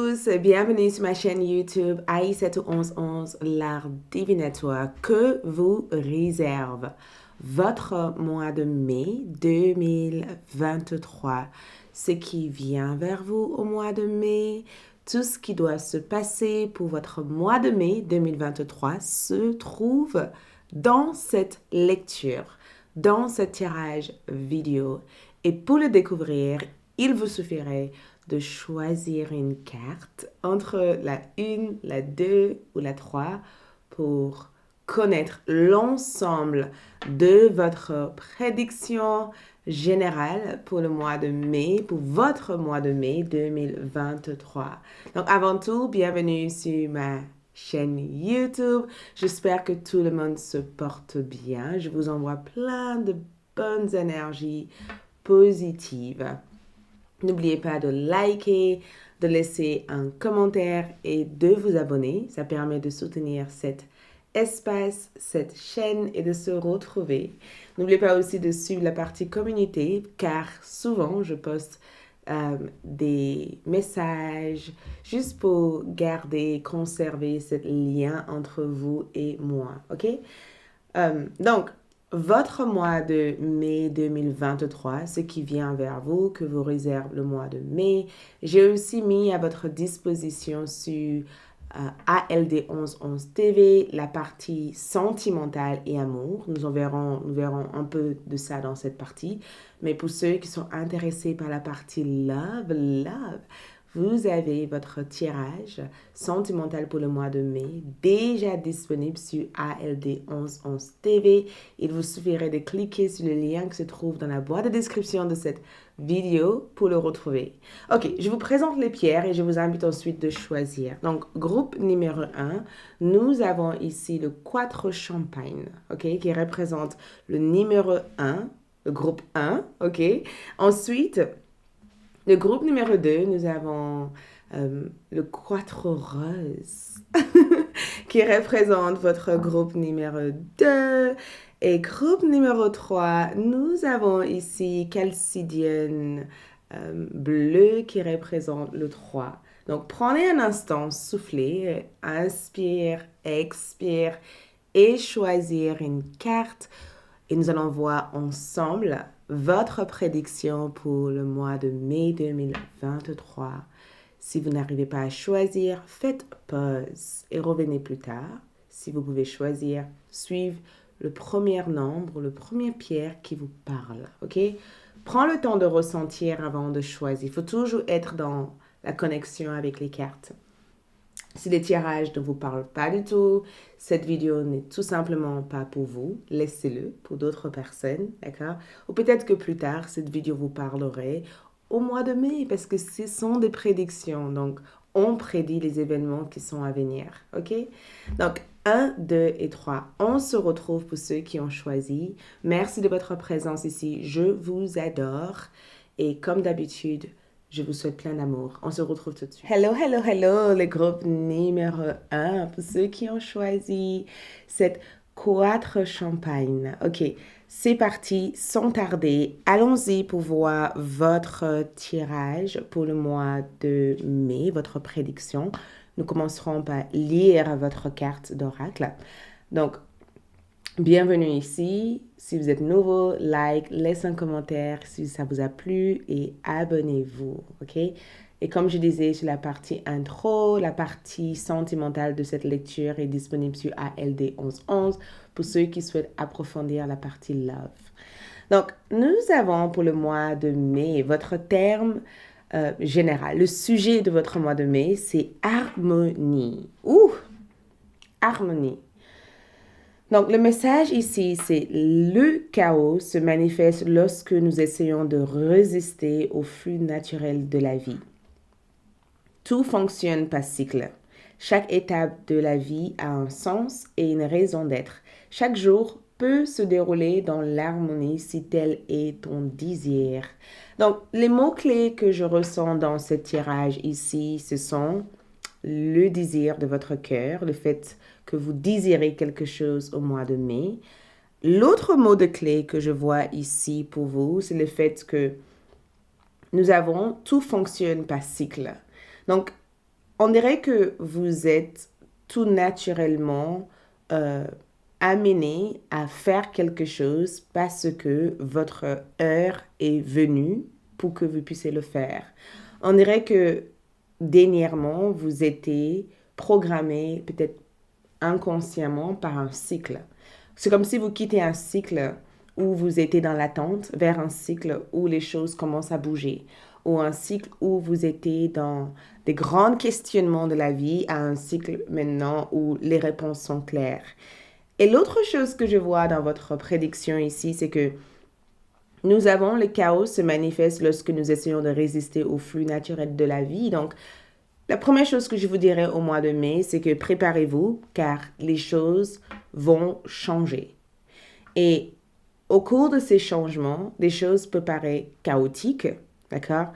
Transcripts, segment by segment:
tous, bienvenue sur ma chaîne YouTube AI71111, l'art divinatoire que vous réserve votre mois de mai 2023. Ce qui vient vers vous au mois de mai, tout ce qui doit se passer pour votre mois de mai 2023 se trouve dans cette lecture, dans ce tirage vidéo. Et pour le découvrir, il vous suffirait de choisir une carte entre la 1, la 2 ou la 3 pour connaître l'ensemble de votre prédiction générale pour le mois de mai, pour votre mois de mai 2023. Donc avant tout, bienvenue sur ma chaîne YouTube. J'espère que tout le monde se porte bien. Je vous envoie plein de bonnes énergies positives. N'oubliez pas de liker, de laisser un commentaire et de vous abonner. Ça permet de soutenir cet espace, cette chaîne et de se retrouver. N'oubliez pas aussi de suivre la partie communauté car souvent je poste des messages juste pour garder, conserver ce lien entre vous et moi. OK? Donc, votre mois de mai 2023, ce qui vient vers vous, que vous réserve le mois de mai, j'ai aussi mis à votre disposition sur ALD 1111 TV la partie sentimentale et amour. Nous verrons un peu de ça dans cette partie. Mais pour ceux qui sont intéressés par la partie love, vous avez votre tirage sentimental pour le mois de mai déjà disponible sur ALD 1111 TV. Il vous suffirait de cliquer sur le lien qui se trouve dans la boîte de description de cette vidéo pour le retrouver. Ok, je vous présente les pierres et je vous invite ensuite de choisir. Donc, groupe numéro 1, nous avons ici le 4 champagne, ok, qui représente le numéro 1, le groupe 1, ok. Ensuite, le groupe numéro 2, nous avons le 4 rose qui représente votre groupe numéro 2. Et groupe numéro 3, nous avons ici Calcidienne bleu qui représente le 3. Donc, prenez un instant, soufflez, inspire, expire et choisir une carte. Et nous allons voir ensemble votre prédiction pour le mois de mai 2023. Si vous n'arrivez pas à choisir, faites pause et revenez plus tard. Si vous pouvez choisir, suivez le premier nombre, le premier pierre qui vous parle. Ok? Prends le temps de ressentir avant de choisir. Il faut toujours être dans la connexion avec les cartes. Si les tirages ne vous parlent pas du tout, cette vidéo n'est tout simplement pas pour vous. Laissez-le pour d'autres personnes, d'accord? Ou peut-être que plus tard, cette vidéo vous parlerait au mois de mai parce que ce sont des prédictions. Donc, on prédit les événements qui sont à venir, ok? Donc, 1, 2 et 3. On se retrouve pour ceux qui ont choisi. Merci de votre présence ici. Je vous adore. Et comme d'habitude, je vous souhaite plein d'amour. On se retrouve tout de suite. Hello, hello, hello, le groupe numéro 1. Pour ceux qui ont choisi cette 4 champagne. OK, c'est parti, sans tarder. Allons-y pour voir votre tirage pour le mois de mai, votre prédiction. Nous commencerons par lire votre carte d'oracle. Donc, bienvenue ici. Si vous êtes nouveau, laissez un commentaire si ça vous a plu et abonnez-vous, ok? Et comme je disais sur la partie intro, la partie sentimentale de cette lecture est disponible sur ALD 1111 pour ceux qui souhaitent approfondir la partie love. Donc, nous avons pour le mois de mai votre terme général. Le sujet de votre mois de mai, c'est harmonie. Ouh! Harmonie. Donc, le message ici, c'est le chaos se manifeste lorsque nous essayons de résister au flux naturel de la vie. Tout fonctionne par cycle. Chaque étape de la vie a un sens et une raison d'être. Chaque jour peut se dérouler dans l'harmonie si tel est ton désir. Donc, les mots-clés que je ressens dans ce tirage ici, ce sont le désir de votre cœur, le fait que vous désirez quelque chose au mois de mai. L'autre mot de clé que je vois ici pour vous, c'est le fait que nous avons tout fonctionne par cycle. Donc, on dirait que vous êtes tout naturellement amené à faire quelque chose parce que votre heure est venue pour que vous puissiez le faire. On dirait que dernièrement, vous étiez programmé peut-être inconsciemment par un cycle. C'est comme si vous quittez un cycle où vous étiez dans l'attente vers un cycle où les choses commencent à bouger, ou un cycle où vous étiez dans des grands questionnements de la vie à un cycle maintenant où les réponses sont claires. Et l'autre chose que je vois dans votre prédiction ici, c'est que nous avons le chaos se manifeste lorsque nous essayons de résister au flux naturel de la vie. Donc, la première chose que je vous dirais au mois de mai, c'est que préparez-vous car les choses vont changer. Et au cours de ces changements, des choses peuvent paraître chaotiques, d'accord?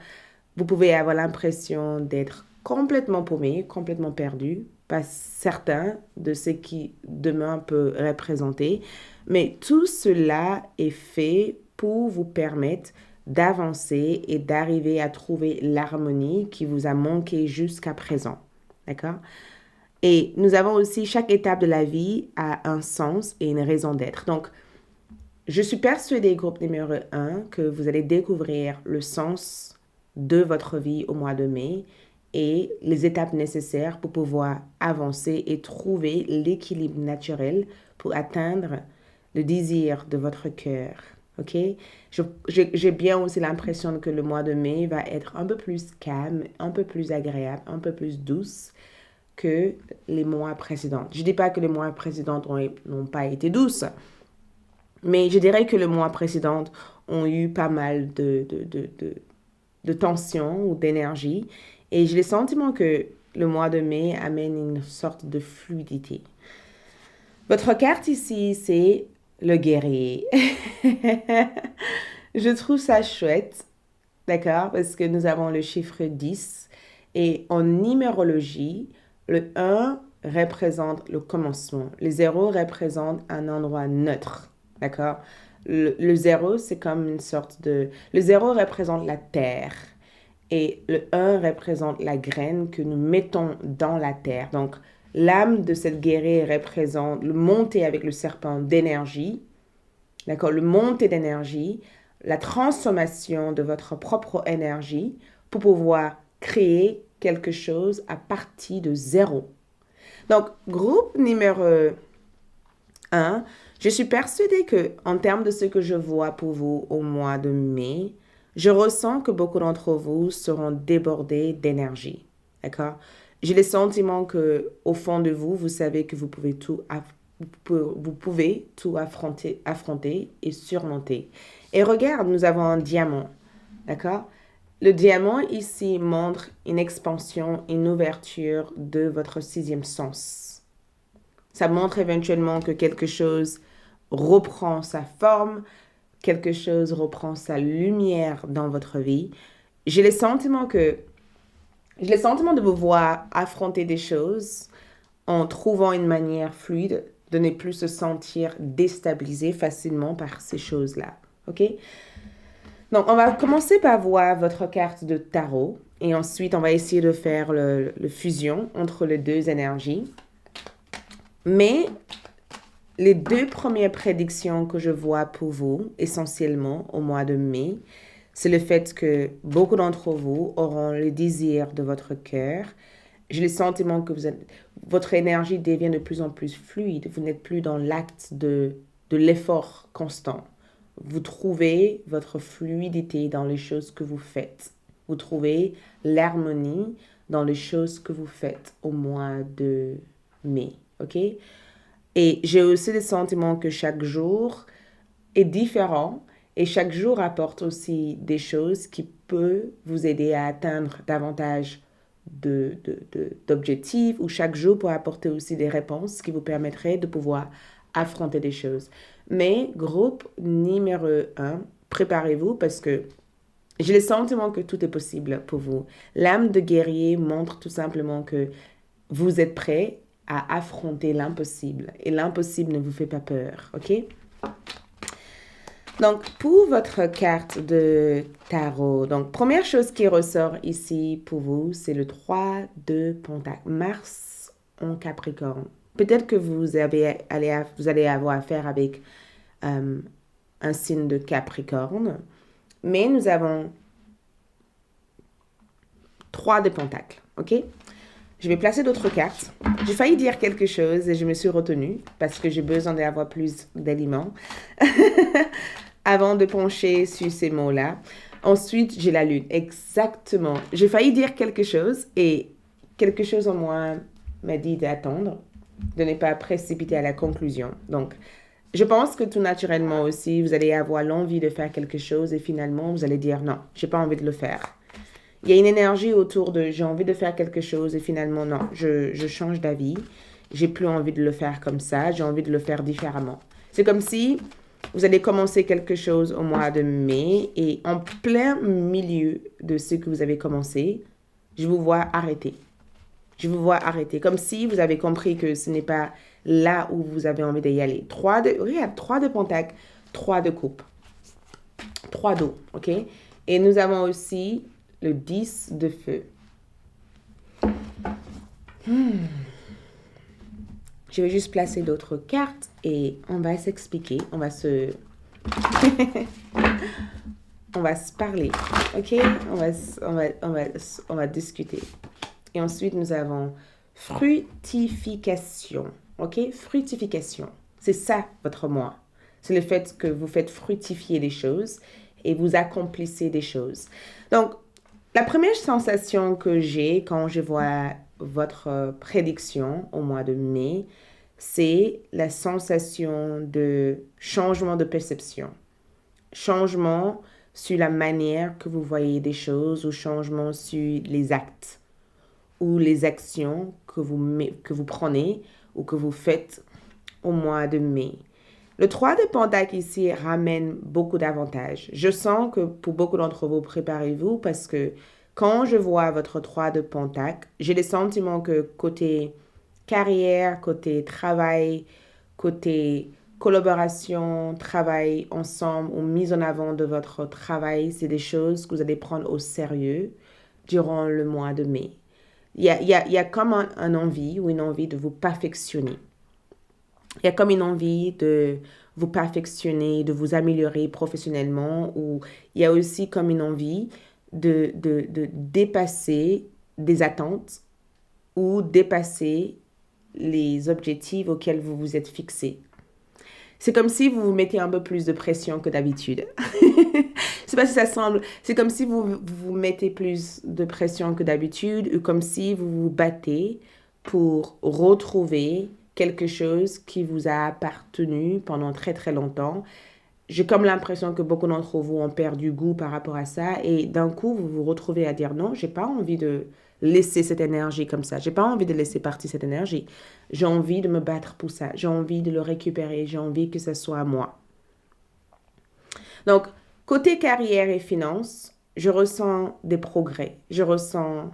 Vous pouvez avoir l'impression d'être complètement paumé, complètement perdu, pas certain de ce qui demain peut représenter, mais tout cela est fait pour vous permettre d'avancer et d'arriver à trouver l'harmonie qui vous a manqué jusqu'à présent. D'accord? Et nous avons aussi, chaque étape de la vie a un sens et une raison d'être. Donc, je suis persuadée, groupe numéro 1, que vous allez découvrir le sens de votre vie au mois de mai et les étapes nécessaires pour pouvoir avancer et trouver l'équilibre naturel pour atteindre le désir de votre cœur. OK? J'ai bien aussi l'impression que le mois de mai va être un peu plus calme, un peu plus agréable, un peu plus douce que les mois précédents. Je ne dis pas que les mois précédents n'ont pas été douces, mais je dirais que les mois précédents ont eu pas mal de tension ou d'énergie. Et j'ai le sentiment que le mois de mai amène une sorte de fluidité. Votre carte ici, c'est le guerrier. Je trouve ça chouette, d'accord? Parce que nous avons le chiffre 10. Et en numérologie, le 1 représente le commencement. Le 0 représente un endroit neutre, d'accord? Le 0, c'est comme une sorte de... Le 0 représente la terre. Et le 1 représente la graine que nous mettons dans la terre. Donc, l'âme de cette guerrière représente le monter avec le serpent d'énergie. D'accord? Le monter d'énergie, la transformation de votre propre énergie pour pouvoir créer quelque chose à partir de zéro. Donc, groupe numéro 1, je suis persuadée que, en termes de ce que je vois pour vous au mois de mai, je ressens que beaucoup d'entre vous seront débordés d'énergie. D'accord? J'ai le sentiment que, au fond de vous, vous savez que vous pouvez tout affronter et surmonter. Et regarde, nous avons un diamant. D'accord? Le diamant ici montre une expansion, une ouverture de votre sixième sens. Ça montre éventuellement que quelque chose reprend sa forme, quelque chose reprend sa lumière dans votre vie. J'ai le sentiment de vous voir affronter des choses en trouvant une manière fluide de ne plus se sentir déstabilisé facilement par ces choses-là. OK? Donc, on va commencer par voir votre carte de tarot et ensuite, on va essayer de faire le fusion entre les deux énergies. Mais les deux premières prédictions que je vois pour vous, essentiellement au mois de mai, c'est le fait que beaucoup d'entre vous auront le désir de votre cœur. J'ai le sentiment que votre énergie devient de plus en plus fluide. Vous n'êtes plus dans l'acte de l'effort constant. Vous trouvez votre fluidité dans les choses que vous faites. Vous trouvez l'harmonie dans les choses que vous faites au mois de mai. OK? Et j'ai aussi le sentiment que chaque jour est différent et chaque jour apporte aussi des choses qui peuvent vous aider à atteindre davantage d'objectifs ou chaque jour peut apporter aussi des réponses qui vous permettraient de pouvoir affronter des choses. Mais groupe numéro 1, préparez-vous parce que j'ai le sentiment que tout est possible pour vous. L'âme de guerrier montre tout simplement que vous êtes prêt à affronter l'impossible. Et l'impossible ne vous fait pas peur, OK? Donc, pour votre carte de tarot, donc, première chose qui ressort ici pour vous, c'est le 3 de Pentacle. Mars en Capricorne. Peut-être que vous allez avoir affaire avec un signe de Capricorne, mais nous avons 3 de Pentacle, ok? Je vais placer d'autres cartes. J'ai failli dire quelque chose et je me suis retenue parce que j'ai besoin d'avoir plus d'aliments avant de pencher sur ces mots-là. Ensuite, j'ai la lune. Exactement. J'ai failli dire quelque chose et quelque chose en moi m'a dit d'attendre, de ne pas précipiter à la conclusion. Donc, je pense que tout naturellement aussi, vous allez avoir l'envie de faire quelque chose et finalement, vous allez dire non, j'ai pas envie de le faire. Il y a une énergie autour de j'ai envie de faire quelque chose et finalement non, je change d'avis. J'ai plus envie de le faire comme ça, j'ai envie de le faire différemment. C'est comme si vous allez commencer quelque chose au mois de mai et en plein milieu de ce que vous avez commencé, je vous vois arrêter. Je vous vois arrêter. Comme si vous avez compris que ce n'est pas là où vous avez envie d'y aller. Regarde, 3 de Pentacle, 3 de coupe, 3 d'eau, ok? Et nous avons aussi le 10 de feu. Je vais juste placer d'autres cartes et on va s'expliquer. On va se parler. Ok? On va discuter. Et ensuite, nous avons fructification. Ok? Fructification. C'est ça, votre moi. C'est le fait que vous faites fructifier les choses et vous accomplissez des choses. Donc, la première sensation que j'ai quand je vois votre prédiction au mois de mai, c'est la sensation de changement de perception. Changement sur la manière que vous voyez des choses ou changement sur les actes ou les actions que vous prenez ou que vous faites au mois de mai. Le 3 de Pentacle ici ramène beaucoup d'avantages. Je sens que pour beaucoup d'entre vous, préparez-vous parce que quand je vois votre 3 de Pentacle, j'ai le sentiment que côté carrière, côté travail, côté collaboration, travail ensemble ou mise en avant de votre travail, c'est des choses que vous allez prendre au sérieux durant le mois de mai. Il y a comme un envie ou une envie de vous perfectionner. Il y a comme une envie de vous perfectionner, de vous améliorer professionnellement, ou il y a aussi comme une envie de dépasser des attentes ou dépasser les objectifs auxquels vous vous êtes fixés. C'est comme si vous vous mettez un peu plus de pression que d'habitude. Je sais pas si ça semble. C'est comme si vous mettez plus de pression que d'habitude ou comme si vous vous battez pour retrouver quelque chose qui vous a appartenu pendant très très longtemps. J'ai comme l'impression que beaucoup d'entre vous ont perdu goût par rapport à ça et d'un coup vous vous retrouvez à dire non, j'ai pas envie de laisser cette énergie comme ça. J'ai pas envie de laisser partir cette énergie. J'ai envie de me battre pour ça. J'ai envie de le récupérer. J'ai envie que ce soit à moi. Donc, côté carrière et finances, je ressens des progrès. Je ressens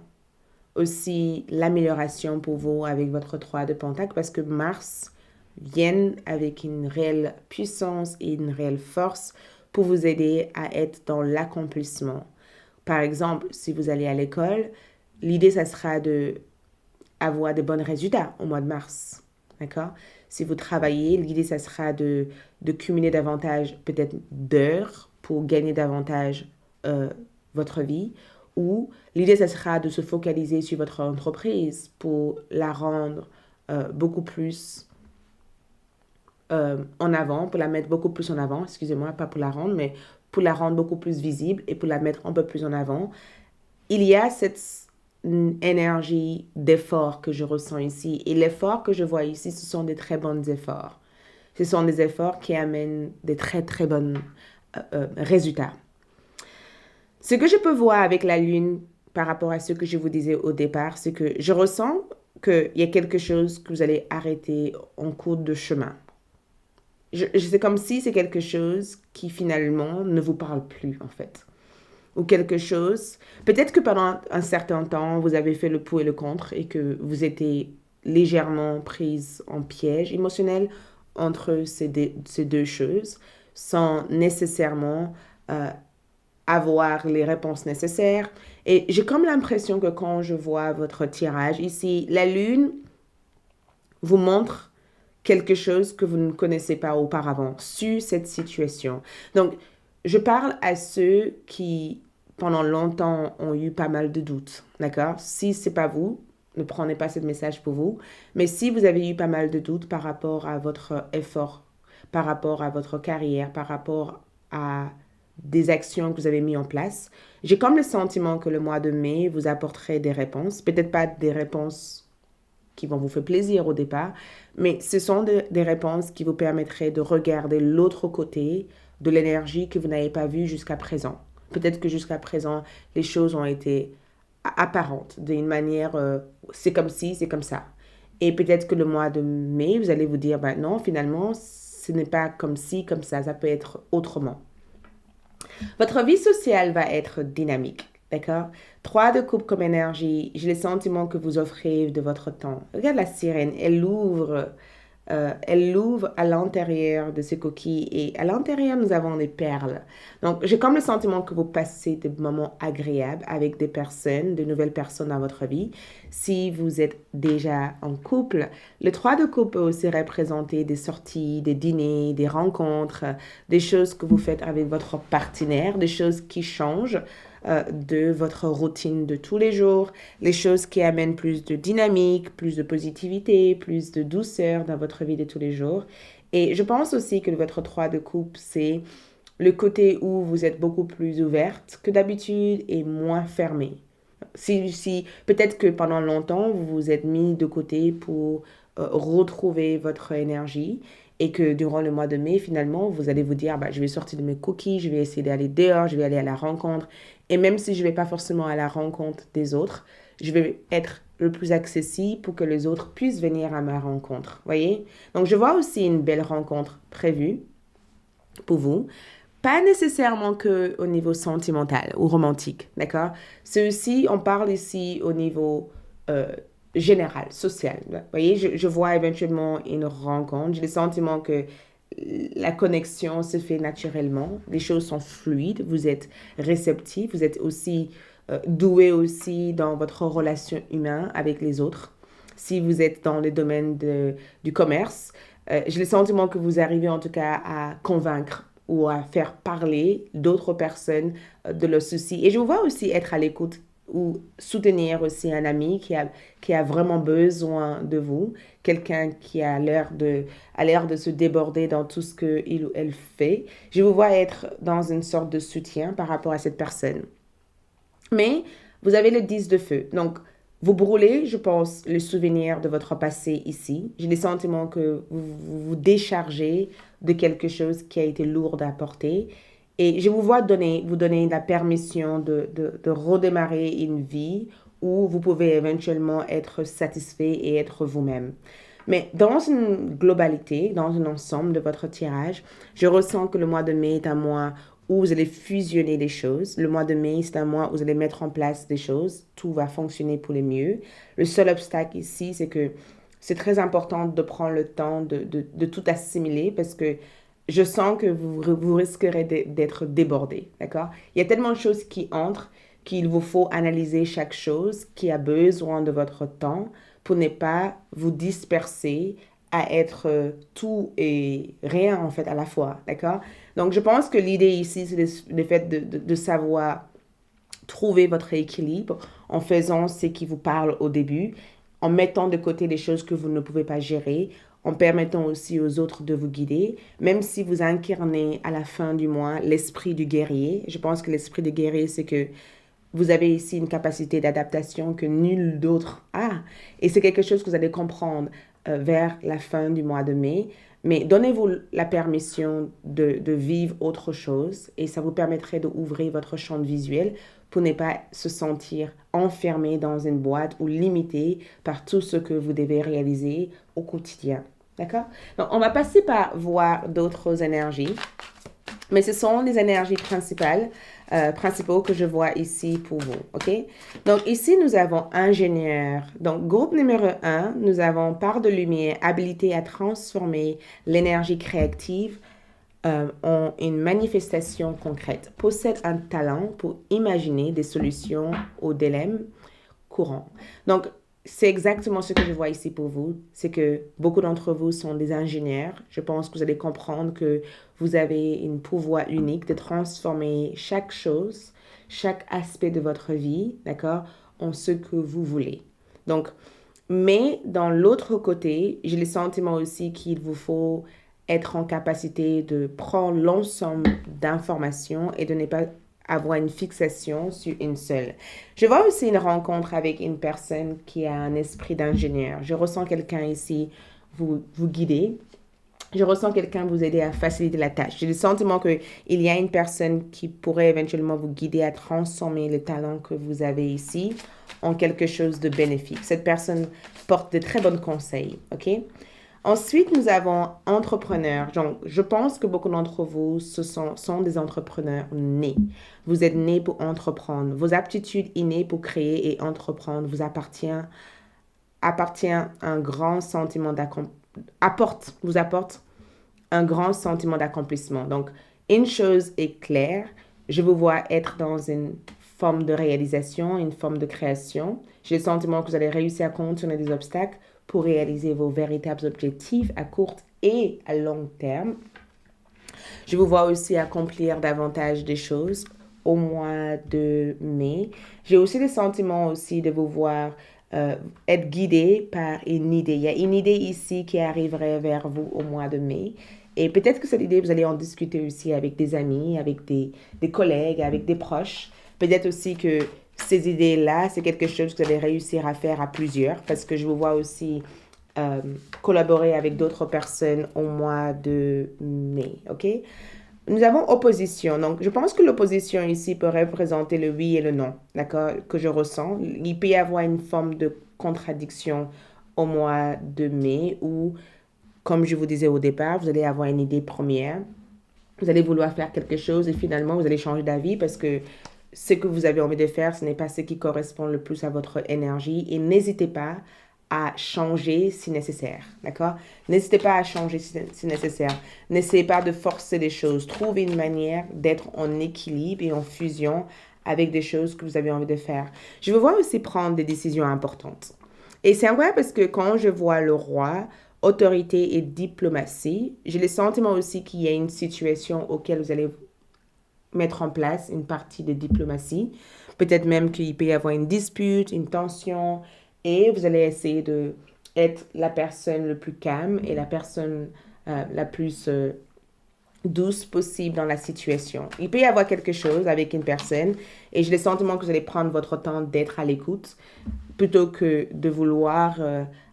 aussi l'amélioration pour vous avec votre 3 de Pentacle parce que Mars vient avec une réelle puissance et une réelle force pour vous aider à être dans l'accomplissement. Par exemple, si vous allez à l'école, l'idée, ça sera de avoir de bons résultats au mois de mars. D'accord? Si vous travaillez, l'idée, ça sera de cumuler davantage peut-être d'heures pour gagner davantage votre vie. Ou l'idée, ça sera de se focaliser sur votre entreprise pour la rendre beaucoup plus en avant, pour la mettre beaucoup plus en avant, excusez-moi, pas pour la rendre, mais pour la rendre beaucoup plus visible et pour la mettre un peu plus en avant. Il y a cette énergie d'effort que je ressens ici. Et l'effort que je vois ici, ce sont des très bons efforts. Ce sont des efforts qui amènent des très, très bons résultats. Ce que je peux voir avec la Lune par rapport à ce que je vous disais au départ, c'est que je ressens qu'il y a quelque chose que vous allez arrêter en cours de chemin. C'est comme si c'est quelque chose qui finalement ne vous parle plus en fait. Ou quelque chose. Peut-être que pendant un certain temps, vous avez fait le pour et le contre et que vous étiez légèrement prise en piège émotionnel entre ces deux choses. sans nécessairement avoir les réponses nécessaires. Et j'ai comme l'impression que quand je vois votre tirage ici, la lune vous montre quelque chose que vous ne connaissez pas auparavant sur cette situation. Donc, je parle à ceux qui, pendant longtemps, ont eu pas mal de doutes, d'accord? Si c'est pas vous, ne prenez pas ce message pour vous. Mais si vous avez eu pas mal de doutes par rapport à votre effort, par rapport à votre carrière, par rapport à des actions que vous avez mis en place, j'ai comme le sentiment que le mois de mai vous apporterait des réponses. Peut-être pas des réponses qui vont vous faire plaisir au départ, mais ce sont des réponses qui vous permettraient de regarder l'autre côté de l'énergie que vous n'avez pas vue jusqu'à présent. Peut-être que jusqu'à présent, les choses ont été apparentes d'une manière, c'est comme si, c'est comme ça. Et peut-être que le mois de mai, vous allez vous dire, ben non, finalement, ce n'est pas comme si, comme ça peut être autrement. Votre vie sociale va être dynamique, d'accord? 3 de coupe comme énergie. J'ai le sentiment que vous offrez de votre temps. Regarde la sirène, elle l'ouvre à l'intérieur de ses coquilles et à l'intérieur, nous avons des perles. Donc, j'ai comme le sentiment que vous passez des moments agréables avec des personnes, de nouvelles personnes dans votre vie. Si vous êtes déjà en couple, le 3 de coupe peut aussi représenter des sorties, des dîners, des rencontres, des choses que vous faites avec votre partenaire, des choses qui changent de votre routine de tous les jours, les choses qui amènent plus de dynamique, plus de positivité, plus de douceur dans votre vie de tous les jours. Et je pense aussi que votre 3 de coupe, c'est le côté où vous êtes beaucoup plus ouverte que d'habitude et moins fermée. Si peut-être que pendant longtemps, vous vous êtes mis de côté pour retrouver votre énergie et que durant le mois de mai, finalement, vous allez vous dire, bah, je vais sortir de mes cookies, je vais essayer d'aller dehors, je vais aller à la rencontre. Et même si je ne vais pas forcément à la rencontre des autres, je vais être le plus accessible pour que les autres puissent venir à ma rencontre. Voyez? Donc, je vois aussi une belle rencontre prévue pour vous. Pas nécessairement que au niveau sentimental ou romantique, d'accord? C'est aussi, on parle ici au niveau général, social. Vous voyez, je vois éventuellement une rencontre. J'ai le sentiment que la connexion se fait naturellement. Les choses sont fluides. Vous êtes réceptif. Vous êtes aussi doué aussi dans votre relation humaine avec les autres. Si vous êtes dans le domaine du commerce, j'ai le sentiment que vous arrivez en tout cas à convaincre ou à faire parler d'autres personnes de leurs soucis. Et je vous vois aussi être à l'écoute ou soutenir aussi un ami qui a vraiment besoin de vous, quelqu'un qui a l'air de se déborder dans tout ce qu'il ou elle fait. Je vous vois être dans une sorte de soutien par rapport à cette personne. Mais vous avez le 10 de feu. Donc, vous brûlez, je pense, le souvenir de votre passé ici. J'ai le sentiment que vous vous déchargez de quelque chose qui a été lourd à porter. Et je vous vois vous donner la permission de redémarrer une vie où vous pouvez éventuellement être satisfait et être vous-même. Mais dans une globalité, dans un ensemble de votre tirage, je ressens que le mois de mai est un mois où vous allez fusionner les choses. Le mois de mai, c'est un mois où vous allez mettre en place des choses. Tout va fonctionner pour le mieux. Le seul obstacle ici, c'est que c'est très important de prendre le temps de tout assimiler parce que je sens que vous risquerez d'être débordé, d'accord? Il y a tellement de choses qui entrent qu'il vous faut analyser chaque chose qui a besoin de votre temps pour ne pas vous disperser à être tout et rien en fait à la fois, d'accord? Donc je pense que l'idée ici, c'est le fait de savoir trouver votre équilibre en faisant ce qui vous parle au début, en mettant de côté les choses que vous ne pouvez pas gérer, en permettant aussi aux autres de vous guider, même si vous incarnez à la fin du mois l'esprit du guerrier. Je pense que l'esprit du guerrier, c'est que vous avez ici une capacité d'adaptation que nul d'autre a. Et c'est quelque chose que vous allez comprendre vers la fin du mois de mai. Mais donnez-vous la permission de vivre autre chose et ça vous permettrait d'ouvrir votre champ visuel pour ne pas se sentir enfermé dans une boîte ou limité par tout ce que vous devez réaliser au quotidien. D'accord? Donc, on va passer par voir d'autres énergies. Mais ce sont les énergies principaux que je vois ici pour vous, ok? Donc ici, nous avons ingénieur. Donc groupe numéro 1, nous avons part de lumière, habilité à transformer l'énergie créative ont une manifestation concrète, possèdent un talent pour imaginer des solutions aux dilemmes courants. Donc, c'est exactement ce que je vois ici pour vous. C'est que beaucoup d'entre vous sont des ingénieurs. Je pense que vous allez comprendre que vous avez un pouvoir unique de transformer chaque chose, chaque aspect de votre vie, d'accord, en ce que vous voulez. Donc, mais dans l'autre côté, j'ai le sentiment aussi qu'il vous faut être en capacité de prendre l'ensemble d'informations et de ne pas avoir une fixation sur une seule. Je vois aussi une rencontre avec une personne qui a un esprit d'ingénieur. Je ressens quelqu'un ici vous guider. Je ressens quelqu'un vous aider à faciliter la tâche. J'ai le sentiment qu'il y a une personne qui pourrait éventuellement vous guider à transformer le talent que vous avez ici en quelque chose de bénéfique. Cette personne porte de très bons conseils, ok? Ensuite, nous avons entrepreneurs. Donc, je pense que beaucoup d'entre vous sont des entrepreneurs nés. Vous êtes nés pour entreprendre. Vos aptitudes innées pour créer et entreprendre appartient un grand sentiment vous apporte un grand sentiment d'accomplissement. Donc, une chose est claire, je vous vois être dans une forme de réalisation, une forme de création. J'ai le sentiment que vous allez réussir à contourner des obstacles pour réaliser vos véritables objectifs à court et à long terme. Je vous vois aussi accomplir davantage des choses au mois de mai. J'ai aussi le sentiment aussi de vous voir être guidé par une idée. Il y a une idée ici qui arriverait vers vous au mois de mai. Et peut-être que cette idée, vous allez en discuter aussi avec des amis, avec des collègues, avec des proches. Peut-être aussi que ces idées-là, c'est quelque chose que vous allez réussir à faire à plusieurs, parce que je vous vois aussi collaborer avec d'autres personnes au mois de mai, ok? Nous avons opposition. Donc, je pense que l'opposition ici peut représenter le oui et le non, d'accord, que je ressens. Il peut y avoir une forme de contradiction au mois de mai où, comme je vous disais au départ, vous allez avoir une idée première. Vous allez vouloir faire quelque chose et finalement, vous allez changer d'avis parce que ce que vous avez envie de faire, ce n'est pas ce qui correspond le plus à votre énergie. Et n'hésitez pas à changer si nécessaire, d'accord? N'hésitez pas à changer si nécessaire. N'essayez pas de forcer les choses. Trouvez une manière d'être en équilibre et en fusion avec des choses que vous avez envie de faire. Je vous vois aussi prendre des décisions importantes. Et c'est incroyable parce que quand je vois le roi, autorité et diplomatie, j'ai le sentiment aussi qu'il y a une situation auquel vous allez mettre en place une partie de diplomatie. Peut-être même qu'il peut y avoir une dispute, une tension, et vous allez essayer de être la personne le plus calme et la personne la plus douce possible dans la situation. Il peut y avoir quelque chose avec une personne et j'ai le sentiment que vous allez prendre votre temps d'être à l'écoute plutôt que de vouloir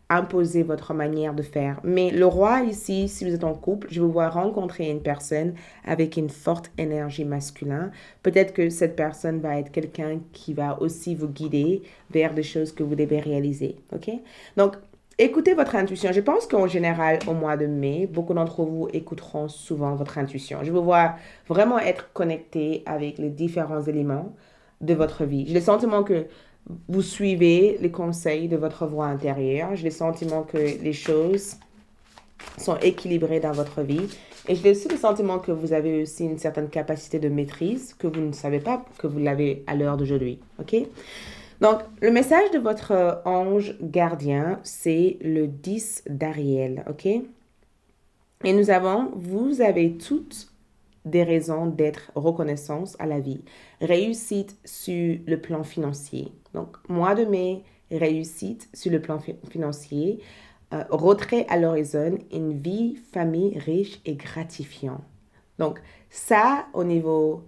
imposer votre manière de faire. Mais le roi ici, si vous êtes en couple, je vous vois rencontrer une personne avec une forte énergie masculine. Peut-être que cette personne va être quelqu'un qui va aussi vous guider vers des choses que vous devez réaliser. OK? Donc, écoutez votre intuition. Je pense qu'en général, au mois de mai, beaucoup d'entre vous écouteront souvent votre intuition. Je vous vois vraiment être connecté avec les différents éléments de votre vie. J'ai le sentiment que vous suivez les conseils de votre voix intérieure. J'ai le sentiment que les choses sont équilibrées dans votre vie. Et j'ai aussi le sentiment que vous avez aussi une certaine capacité de maîtrise que vous ne savez pas que vous l'avez à l'heure d'aujourd'hui. OK? Donc, le message de votre ange gardien, c'est le 10 d'Ariel. OK? Et vous avez toutes des raisons d'être reconnaissance à la vie. Réussite sur le plan financier. Donc, mois de mai, réussite sur le plan financier. Retrait à l'horizon, une vie, famille riche et gratifiant. Donc, ça, au niveau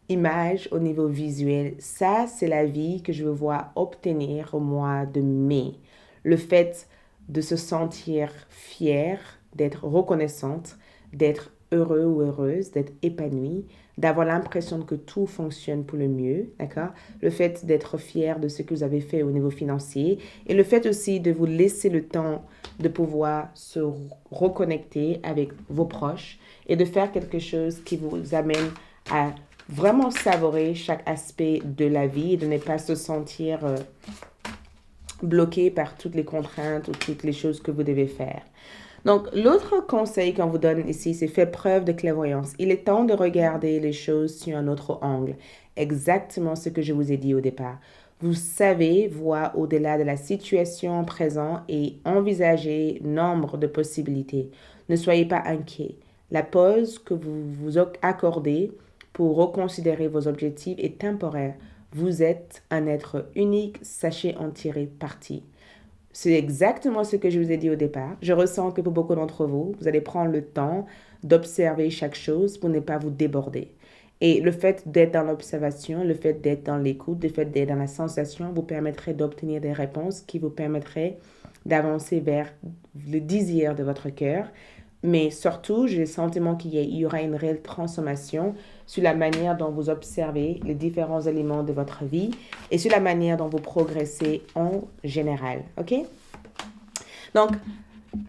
image, au niveau visuel, ça, c'est la vie que je veux voir obtenir au mois de mai. Le fait de se sentir fière, d'être reconnaissante, d'être heureux ou heureuse, d'être épanouie, d'avoir l'impression que tout fonctionne pour le mieux, d'accord? Le fait d'être fier de ce que vous avez fait au niveau financier et le fait aussi de vous laisser le temps de pouvoir se reconnecter avec vos proches et de faire quelque chose qui vous amène à vraiment savourer chaque aspect de la vie et de ne pas se sentir bloqué par toutes les contraintes ou toutes les choses que vous devez faire. Donc, l'autre conseil qu'on vous donne ici, c'est faire preuve de clairvoyance. Il est temps de regarder les choses sur un autre angle. Exactement ce que je vous ai dit au départ. Vous savez voir au-delà de la situation présente et envisager nombre de possibilités. Ne soyez pas inquiet. La pause que vous vous accordez pour reconsidérer vos objectifs est temporaire. Vous êtes un être unique, sachez en tirer parti. C'est exactement ce que je vous ai dit au départ. Je ressens que pour beaucoup d'entre vous, vous allez prendre le temps d'observer chaque chose pour ne pas vous déborder. Et le fait d'être dans l'observation, le fait d'être dans l'écoute, le fait d'être dans la sensation vous permettrait d'obtenir des réponses qui vous permettraient d'avancer vers le désir de votre cœur. Mais surtout, j'ai le sentiment qu'il y aura une réelle transformation sur la manière dont vous observez les différents éléments de votre vie et sur la manière dont vous progressez en général. OK? Donc,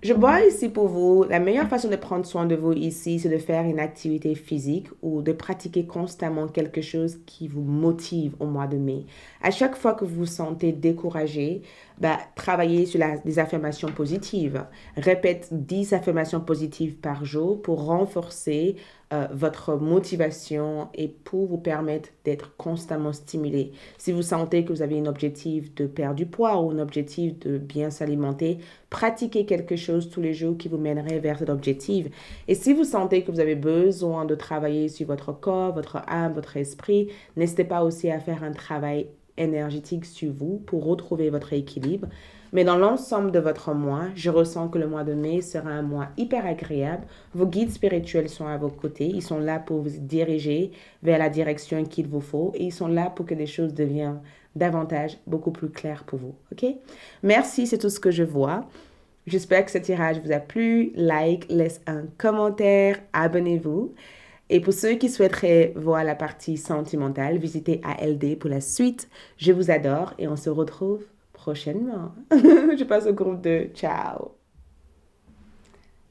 je vois ici pour vous, la meilleure façon de prendre soin de vous ici, c'est de faire une activité physique ou de pratiquer constamment quelque chose qui vous motive au mois de mai. À chaque fois que vous vous sentez découragé, travaillez sur des affirmations positives. Répète 10 affirmations positives par jour pour renforcer votre motivation et pour vous permettre d'être constamment stimulé. Si vous sentez que vous avez un objectif de perdre du poids ou un objectif de bien s'alimenter, pratiquez quelque chose tous les jours qui vous mènerait vers cet objectif. Et si vous sentez que vous avez besoin de travailler sur votre corps, votre âme, votre esprit, n'hésitez pas aussi à faire un travail énergétique sur vous pour retrouver votre équilibre. Mais dans l'ensemble de votre mois, je ressens que le mois de mai sera un mois hyper agréable. Vos guides spirituels sont à vos côtés. Ils sont là pour vous diriger vers la direction qu'il vous faut et ils sont là pour que les choses deviennent davantage, beaucoup plus claires pour vous. OK? Merci, c'est tout ce que je vois. J'espère que ce tirage vous a plu. Like, laisse un commentaire, abonnez-vous. Et pour ceux qui souhaiteraient voir la partie sentimentale, visitez ALD pour la suite. Je vous adore et on se retrouve prochainement. Je passe au groupe 2. Ciao.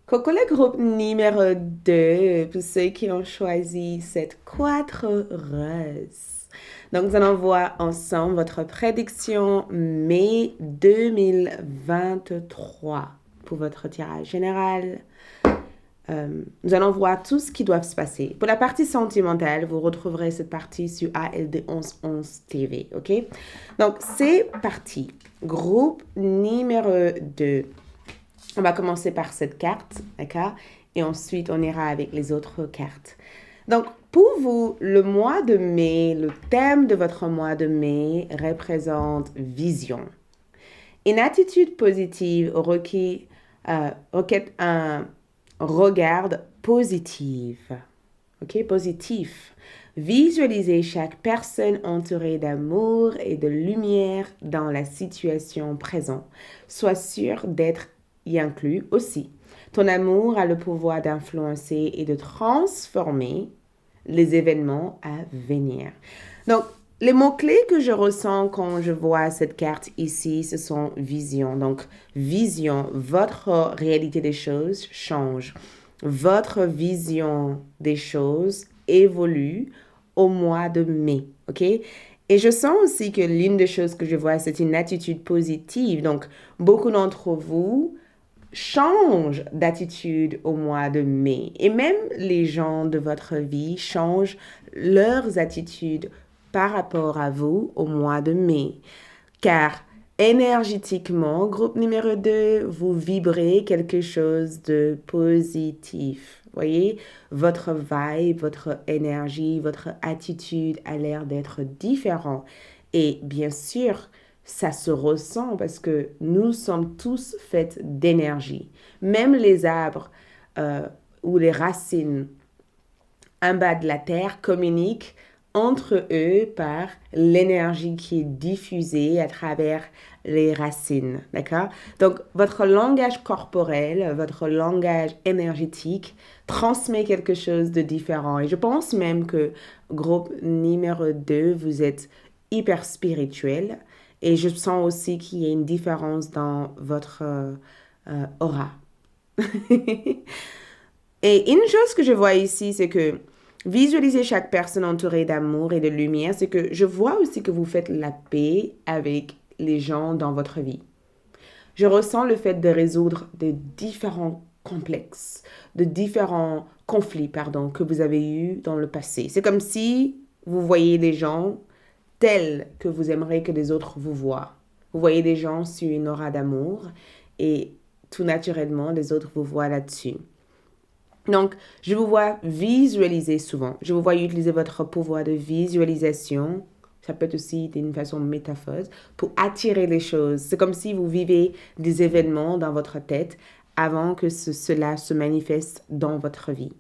Coco le groupe numéro 2 pour ceux qui ont choisi cette quadre-rose. Donc, nous allons voir ensemble votre prédiction mai 2023 pour votre tirage général. Nous allons voir tout ce qui doit se passer. Pour la partie sentimentale, vous retrouverez cette partie sur ALD 1111 TV, OK? Donc, c'est parti. Groupe numéro 2. On va commencer par cette carte, d'accord? Et ensuite, on ira avec les autres cartes. Donc, pour vous, le mois de mai, le thème de votre mois de mai représente vision. Une attitude positive requiert un regard positif. OK? Positif. Visualisez chaque personne entourée d'amour et de lumière dans la situation présente. Sois sûr d'être y inclus aussi. Ton amour a le pouvoir d'influencer et de transformer les événements à venir. Donc, les mots-clés que je ressens quand je vois cette carte ici, ce sont vision. Donc, vision, votre réalité des choses change. Votre vision des choses évolue au mois de mai, OK? Et je sens aussi que l'une des choses que je vois, c'est une attitude positive. Donc, beaucoup d'entre vous changent d'attitude au mois de mai. Et même les gens de votre vie changent leurs attitudes par rapport à vous au mois de mai. Car énergétiquement, groupe numéro 2, vous vibrez quelque chose de positif. Voyez, votre vibe, votre énergie, votre attitude a l'air d'être différent. Et bien sûr, ça se ressent parce que nous sommes tous faits d'énergie. Même les arbres ou les racines en bas de la terre communiquent entre eux par l'énergie qui est diffusée à travers les racines, d'accord? Donc, votre langage corporel, votre langage énergétique transmet quelque chose de différent. Et je pense même que groupe numéro 2, vous êtes hyper spirituel. Et je sens aussi qu'il y a une différence dans votre aura. Et une chose que je vois ici, c'est que visualiser chaque personne entourée d'amour et de lumière, c'est que je vois aussi que vous faites la paix avec les gens dans votre vie. Je ressens le fait de résoudre de différents complexes, de différents conflits, pardon, que vous avez eus dans le passé. C'est comme si vous voyez les gens tels que vous aimeriez que les autres vous voient. Vous voyez des gens sur une aura d'amour et tout naturellement, les autres vous voient là-dessus. Donc, je vous vois visualiser souvent. Je vous vois utiliser votre pouvoir de visualisation. Ça peut être aussi d'une façon métaphore pour attirer les choses. C'est comme si vous vivez des événements dans votre tête avant que cela se manifeste dans votre vie.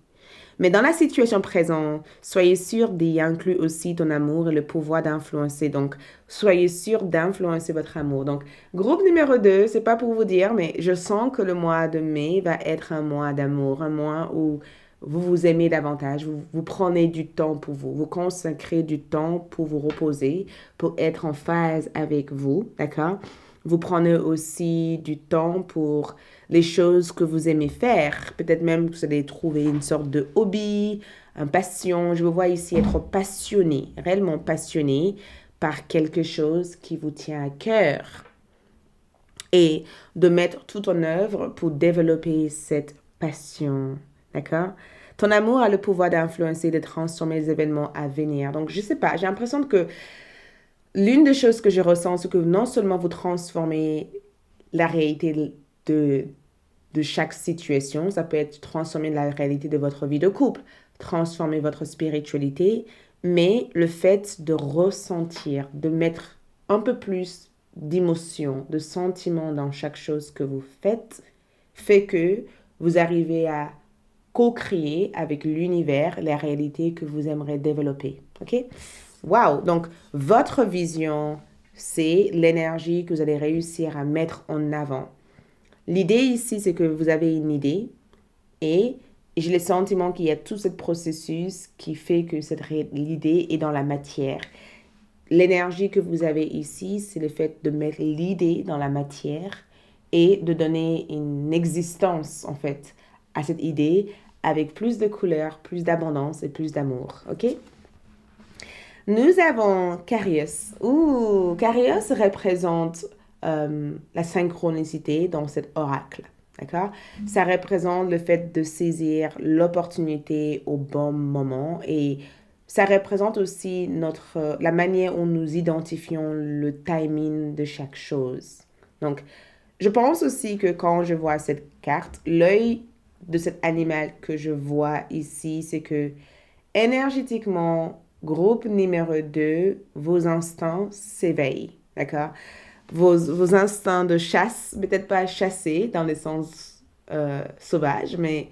Mais dans la situation présente, soyez sûr d'y inclure aussi ton amour et le pouvoir d'influencer. Donc, soyez sûr d'influencer votre amour. Donc, groupe numéro 2, c'est pas pour vous dire, mais je sens que le mois de mai va être un mois d'amour, un mois où vous vous aimez davantage, vous prenez du temps pour vous, vous consacrez du temps pour vous reposer, pour être en phase avec vous, d'accord? Vous prenez aussi du temps pour les choses que vous aimez faire. Peut-être même que vous allez trouver une sorte de hobby, une passion. Je vous vois ici être passionné, réellement passionné par quelque chose qui vous tient à cœur. Et de mettre tout en œuvre pour développer cette passion. D'accord? Ton amour a le pouvoir d'influencer, de transformer les événements à venir. Donc, je sais pas, j'ai l'impression que l'une des choses que je ressens, c'est que non seulement vous transformez la réalité de chaque situation, ça peut être transformer la réalité de votre vie de couple, transformer votre spiritualité, mais le fait de ressentir, de mettre un peu plus d'émotion, de sentiment dans chaque chose que vous faites, fait que vous arrivez à co-créer avec l'univers la réalité que vous aimeriez développer. OK? Wow! Donc, votre vision, c'est l'énergie que vous allez réussir à mettre en avant. L'idée ici, c'est que vous avez une idée et j'ai le sentiment qu'il y a tout ce processus qui fait que l'idée est dans la matière. L'énergie que vous avez ici, c'est le fait de mettre l'idée dans la matière et de donner une existence, en fait, à cette idée avec plus de couleurs, plus d'abondance et plus d'amour. OK? Nous avons Carius. Carius représente la synchronicité dans cet oracle. D'accord? Ça représente le fait de saisir l'opportunité au bon moment et ça représente aussi la manière où nous identifions le timing de chaque chose. Donc, je pense aussi que quand je vois cette carte, l'œil de cet animal que je vois ici, c'est que énergétiquement, groupe numéro 2, vos instincts s'éveillent. D'accord? Vos instincts de chasse, peut-être pas chasser dans le sens sauvage, mais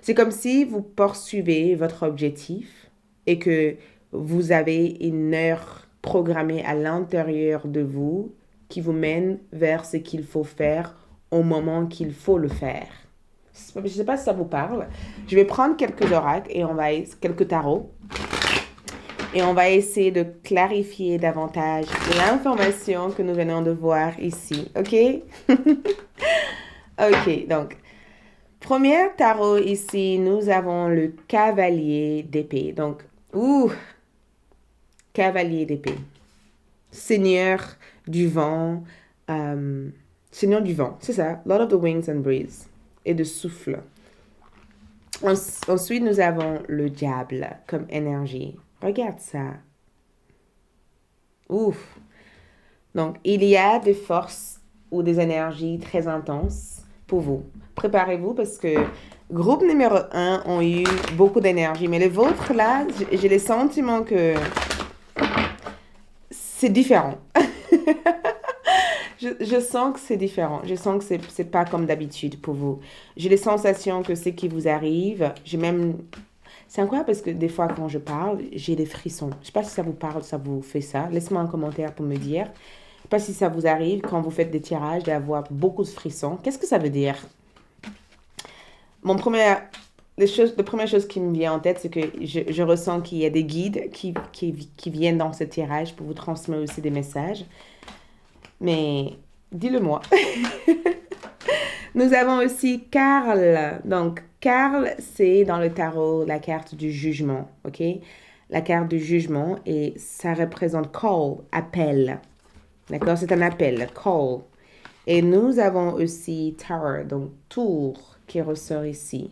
c'est comme si vous poursuivez votre objectif et que vous avez une heure programmée à l'intérieur de vous qui vous mène vers ce qu'il faut faire au moment qu'il faut le faire. Je ne sais pas si ça vous parle. Je vais prendre quelques oracles et quelques tarots. Et on va essayer de clarifier davantage l'information que nous venons de voir ici. OK? OK, donc, premier tarot ici, nous avons le cavalier d'épée. Donc, cavalier d'épée. Seigneur du vent. Seigneur du vent, c'est ça. Lord of the Winds and Breeze. Et de souffle. Ensuite, nous avons le diable comme énergie. Regarde ça. Ouf. Donc, il y a des forces ou des énergies très intenses pour vous. Préparez-vous parce que groupe numéro 1 ont eu beaucoup d'énergie. Mais le vôtre, là, j'ai le sentiment que c'est différent. Je sens que c'est différent. Je sens que c'est pas comme d'habitude pour vous. J'ai les sensations que ce qui vous arrive, c'est incroyable parce que des fois, quand je parle, j'ai des frissons. Je sais pas si ça vous parle, ça vous fait ça. Laissez-moi un commentaire pour me dire. Je sais pas si ça vous arrive quand vous faites des tirages d'avoir beaucoup de frissons. Qu'est-ce que ça veut dire? La première chose qui me vient en tête, c'est que je ressens qu'il y a des guides qui viennent dans ce tirage pour vous transmettre aussi des messages. Mais dis-le-moi. Nous avons aussi Karl. Donc, Karl, c'est dans le tarot la carte du jugement, ok? La carte du jugement et ça représente call, appel. D'accord? C'est un appel, call. Et nous avons aussi Tower, donc tour, qui ressort ici.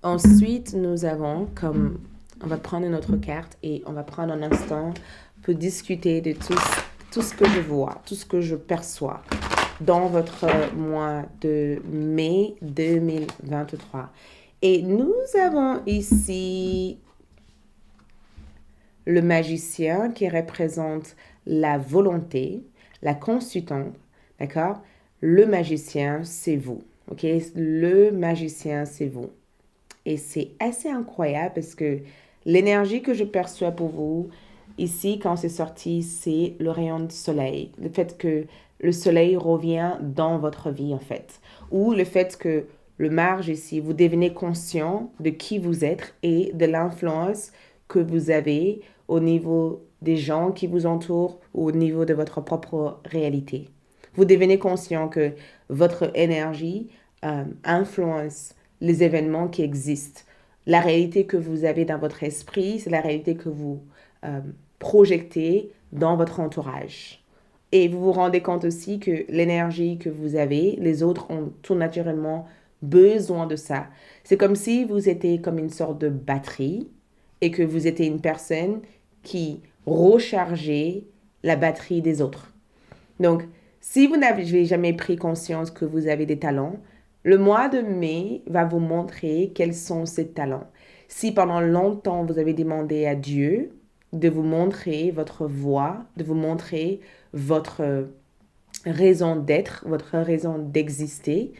Ensuite, nous avons comme... On va prendre notre carte et on va prendre un instant pour discuter de tout ce que je vois, tout ce que je perçois dans votre mois de mai 2023. Et nous avons ici le magicien qui représente la volonté, la consultante, d'accord? Le magicien, c'est vous, ok? Le magicien, c'est vous. Et c'est assez incroyable parce que l'énergie que je perçois pour vous, ici, quand c'est sorti, c'est le rayon de soleil. Le fait que le soleil revient dans votre vie, en fait. Ou le fait que le Mars, ici, vous devenez conscient de qui vous êtes et de l'influence que vous avez au niveau des gens qui vous entourent ou au niveau de votre propre réalité. Vous devenez conscient que votre énergie influence les événements qui existent. La réalité que vous avez dans votre esprit, c'est la réalité que vous projetez dans votre entourage. Et vous vous rendez compte aussi que l'énergie que vous avez, les autres ont tout naturellement besoin de ça. C'est comme si vous étiez comme une sorte de batterie et que vous étiez une personne qui rechargeait la batterie des autres. Donc, si vous n'avez jamais pris conscience que vous avez des talents, le mois de mai va vous montrer quels sont ces talents. Si pendant longtemps vous avez demandé à Dieu de vous montrer votre voix, de vous montrer votre raison d'être, votre raison d'exister,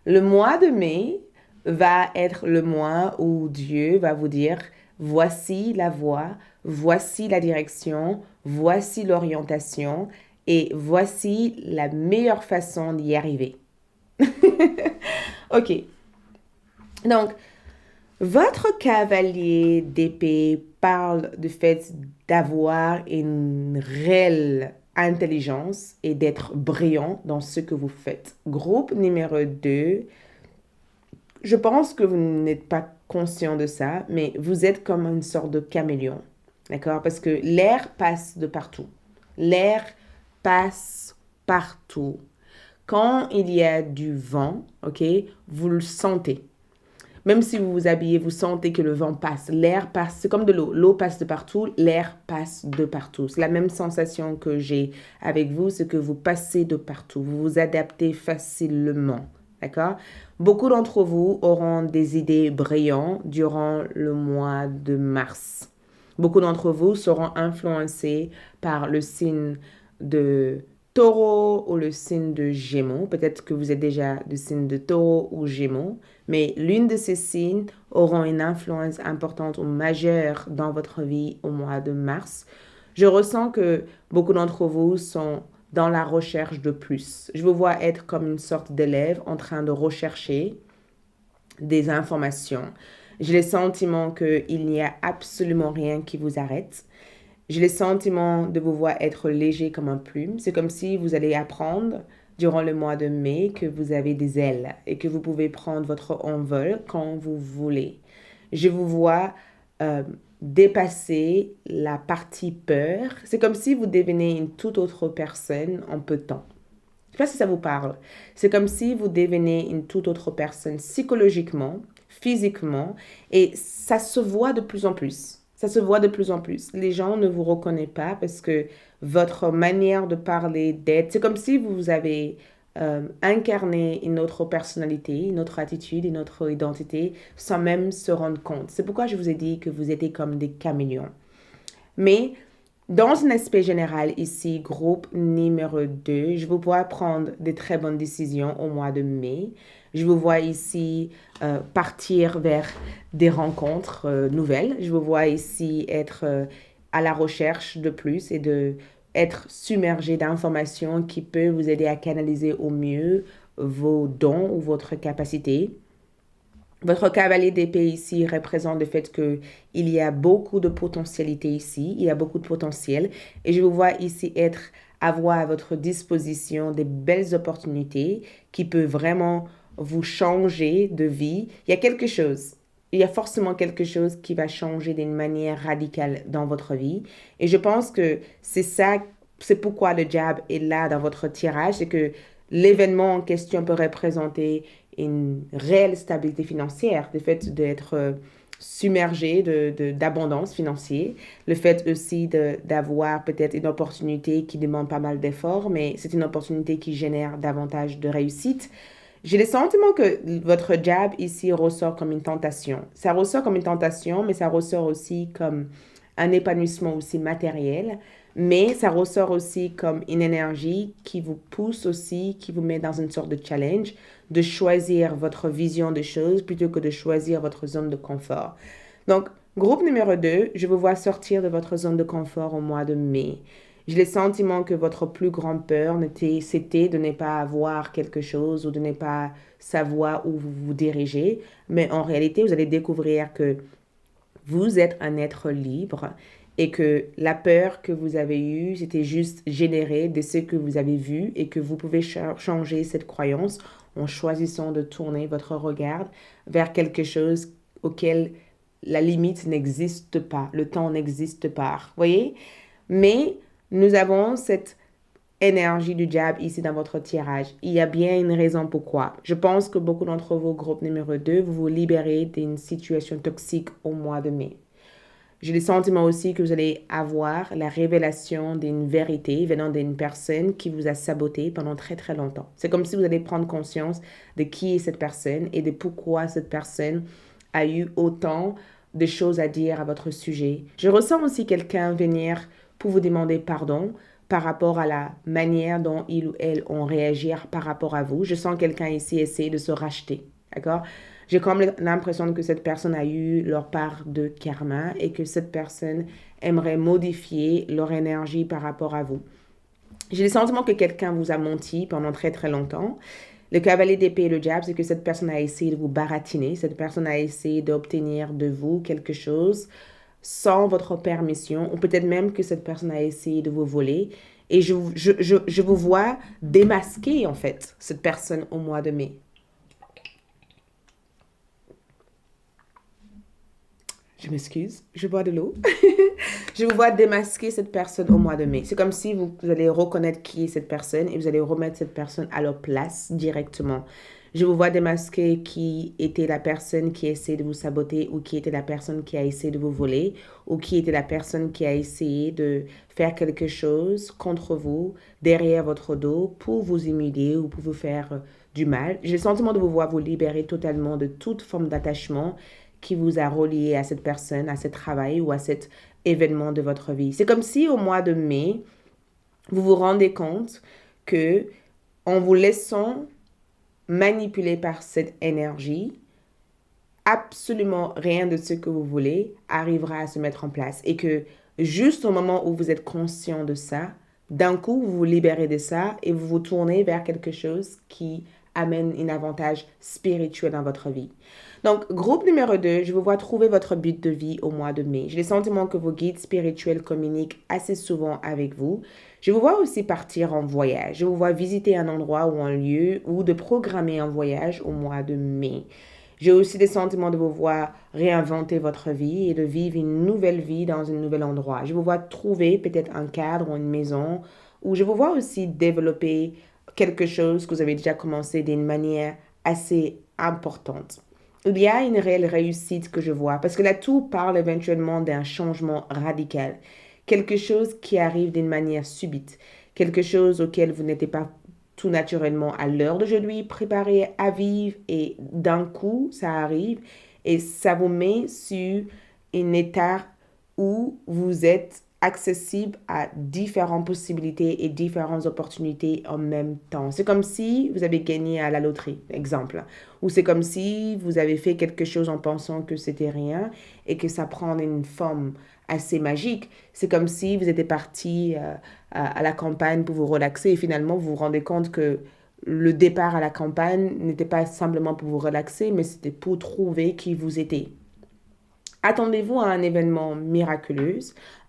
le mois de mai va être le mois où Dieu va vous dire, voici la voie, voici la direction, voici l'orientation et voici la meilleure façon d'y arriver. Ok. Donc, votre cavalier d'épée parle du fait d'avoir une réelle intelligence et d'être brillant dans ce que vous faites. Groupe numéro 2, je pense que vous n'êtes pas conscient de ça, mais vous êtes comme une sorte de caméléon. D'accord? Parce que l'air passe de partout. L'air passe partout. Quand il y a du vent, ok, vous le sentez. Même si vous vous habillez, vous sentez que le vent passe. L'air passe, c'est comme de l'eau. L'eau passe de partout, l'air passe de partout. C'est la même sensation que j'ai avec vous, c'est que vous passez de partout. Vous vous adaptez facilement. D'accord? Beaucoup d'entre vous auront des idées brillantes durant le mois de mars. Beaucoup d'entre vous seront influencés par le signe de Taureau ou le signe de Gémeaux. Peut-être que vous êtes déjà du signe de Taureau ou Gémeaux, mais l'une de ces signes auront une influence importante ou majeure dans votre vie au mois de mars. Je ressens que beaucoup d'entre vous sont dans la recherche de plus. Je vous vois être comme une sorte d'élève en train de rechercher des informations. J'ai le sentiment qu'il n'y a absolument rien qui vous arrête. J'ai le sentiment de vous voir être léger comme un plume. C'est comme si vous allez apprendre durant le mois de mai que vous avez des ailes et que vous pouvez prendre votre envol quand vous voulez. Je vous vois dépasser la partie peur. C'est comme si vous devenez une toute autre personne en peu de temps. Je ne sais pas si ça vous parle. C'est comme si vous devenez une toute autre personne psychologiquement, physiquement, et ça se voit de plus en plus. Ça se voit de plus en plus. Les gens ne vous reconnaissent pas parce que votre manière de parler, d'être, c'est comme si vous avez incarné une autre personnalité, une autre attitude, une autre identité, sans même se rendre compte. C'est pourquoi je vous ai dit que vous étiez comme des caméléons. Mais dans un aspect général ici, groupe numéro 2, je vous vois prendre de très bonnes décisions au mois de mai. Je vous vois ici partir vers des rencontres nouvelles. Je vous vois ici être à la recherche de plus et de être submergé d'informations qui peuvent vous aider à canaliser au mieux vos dons ou votre capacité. Votre cavalier d'épée ici représente le fait qu'il y a beaucoup de potentialité ici, il y a beaucoup de potentiel et je vous vois ici avoir à votre disposition des belles opportunités qui peuvent vraiment vous changer de vie. Il y a forcément quelque chose qui va changer d'une manière radicale dans votre vie et je pense que c'est ça c'est pourquoi le diable est là dans votre tirage, c'est que l'événement en question peut représenter une réelle stabilité financière, le fait d'être submergé d'abondance financière, le fait aussi d'avoir peut-être une opportunité qui demande pas mal d'efforts, mais c'est une opportunité qui génère davantage de réussite. J'ai le sentiment que votre job ici ressort comme une tentation. Ça ressort comme une tentation, mais ça ressort aussi comme un épanouissement aussi matériel, mais ça ressort aussi comme une énergie qui vous pousse aussi, qui vous met dans une sorte de challenge, de choisir votre vision des choses plutôt que de choisir votre zone de confort. Donc, groupe numéro 2, je vous vois sortir de votre zone de confort au mois de mai. J'ai le sentiment que votre plus grande peur, c'était de ne pas avoir quelque chose ou de ne pas savoir où vous vous dirigez. Mais en réalité, vous allez découvrir que vous êtes un être libre et que la peur que vous avez eue, c'était juste générée de ce que vous avez vu et que vous pouvez changer cette croyance en choisissant de tourner votre regard vers quelque chose auquel la limite n'existe pas, le temps n'existe pas. Vous voyez? Mais nous avons cette énergie du diable ici dans votre tirage. Il y a bien une raison pourquoi. Je pense que beaucoup d'entre vous, groupe numéro 2, vous vous libérez d'une situation toxique au mois de mai. J'ai le sentiment aussi que vous allez avoir la révélation d'une vérité venant d'une personne qui vous a saboté pendant très très longtemps. C'est comme si vous allez prendre conscience de qui est cette personne et de pourquoi cette personne a eu autant de choses à dire à votre sujet. Je ressens aussi quelqu'un venir pour vous demander pardon par rapport à la manière dont il ou elle ont réagi par rapport à vous. Je sens quelqu'un ici essayer de se racheter. D'accord? J'ai comme l'impression que cette personne a eu leur part de karma et que cette personne aimerait modifier leur énergie par rapport à vous. J'ai le sentiment que quelqu'un vous a menti pendant très très longtemps. Le cavalier d'épée et le diable, c'est que cette personne a essayé de vous baratiner, cette personne a essayé d'obtenir de vous quelque chose sans votre permission, ou peut-être même que cette personne a essayé de vous voler. Et je vous vois démasquer en fait cette personne au mois de mai. Je m'excuse, je bois de l'eau. Je vous vois démasquer cette personne au mois de mai. C'est comme si vous allez reconnaître qui est cette personne et vous allez remettre cette personne à leur place directement. Je vous vois démasquer qui était la personne qui essaie de vous saboter ou qui était la personne qui a essayé de vous voler ou qui était la personne qui a essayé de faire quelque chose contre vous, derrière votre dos, pour vous humilier ou pour vous faire du mal. J'ai le sentiment de vous voir vous libérer totalement de toute forme d'attachement qui vous a relié à cette personne, à ce travail ou à cet événement de votre vie. C'est comme si au mois de mai, vous vous rendez compte que en vous laissant manipuler par cette énergie, absolument rien de ce que vous voulez arrivera à se mettre en place et que juste au moment où vous êtes conscient de ça, d'un coup, vous vous libérez de ça et vous vous tournez vers quelque chose qui amène un avantage spirituel dans votre vie. Donc, groupe numéro 2, je vous vois trouver votre but de vie au mois de mai. J'ai le sentiment que vos guides spirituels communiquent assez souvent avec vous. Je vous vois aussi partir en voyage. Je vous vois visiter un endroit ou un lieu ou de programmer un voyage au mois de mai. J'ai aussi le sentiment de vous voir réinventer votre vie et de vivre une nouvelle vie dans un nouvel endroit. Je vous vois trouver peut-être un cadre ou une maison, ou je vous vois aussi développer quelque chose que vous avez déjà commencé d'une manière assez importante. Il y a une réelle réussite que je vois, parce que là, tout parle éventuellement d'un changement radical. Quelque chose qui arrive d'une manière subite, quelque chose auquel vous n'étiez pas tout naturellement à l'heure d'aujourd'hui préparé à vivre et d'un coup, ça arrive et ça vous met sur un état où vous êtes accessible à différentes possibilités et différentes opportunités en même temps. C'est comme si vous avez gagné à la loterie, exemple. Ou c'est comme si vous avez fait quelque chose en pensant que c'était rien et que ça prend une forme assez magique. C'est comme si vous étiez parti à la campagne pour vous relaxer et finalement vous vous rendez compte que le départ à la campagne n'était pas simplement pour vous relaxer, mais c'était pour trouver qui vous étiez. Attendez-vous à un événement miraculeux,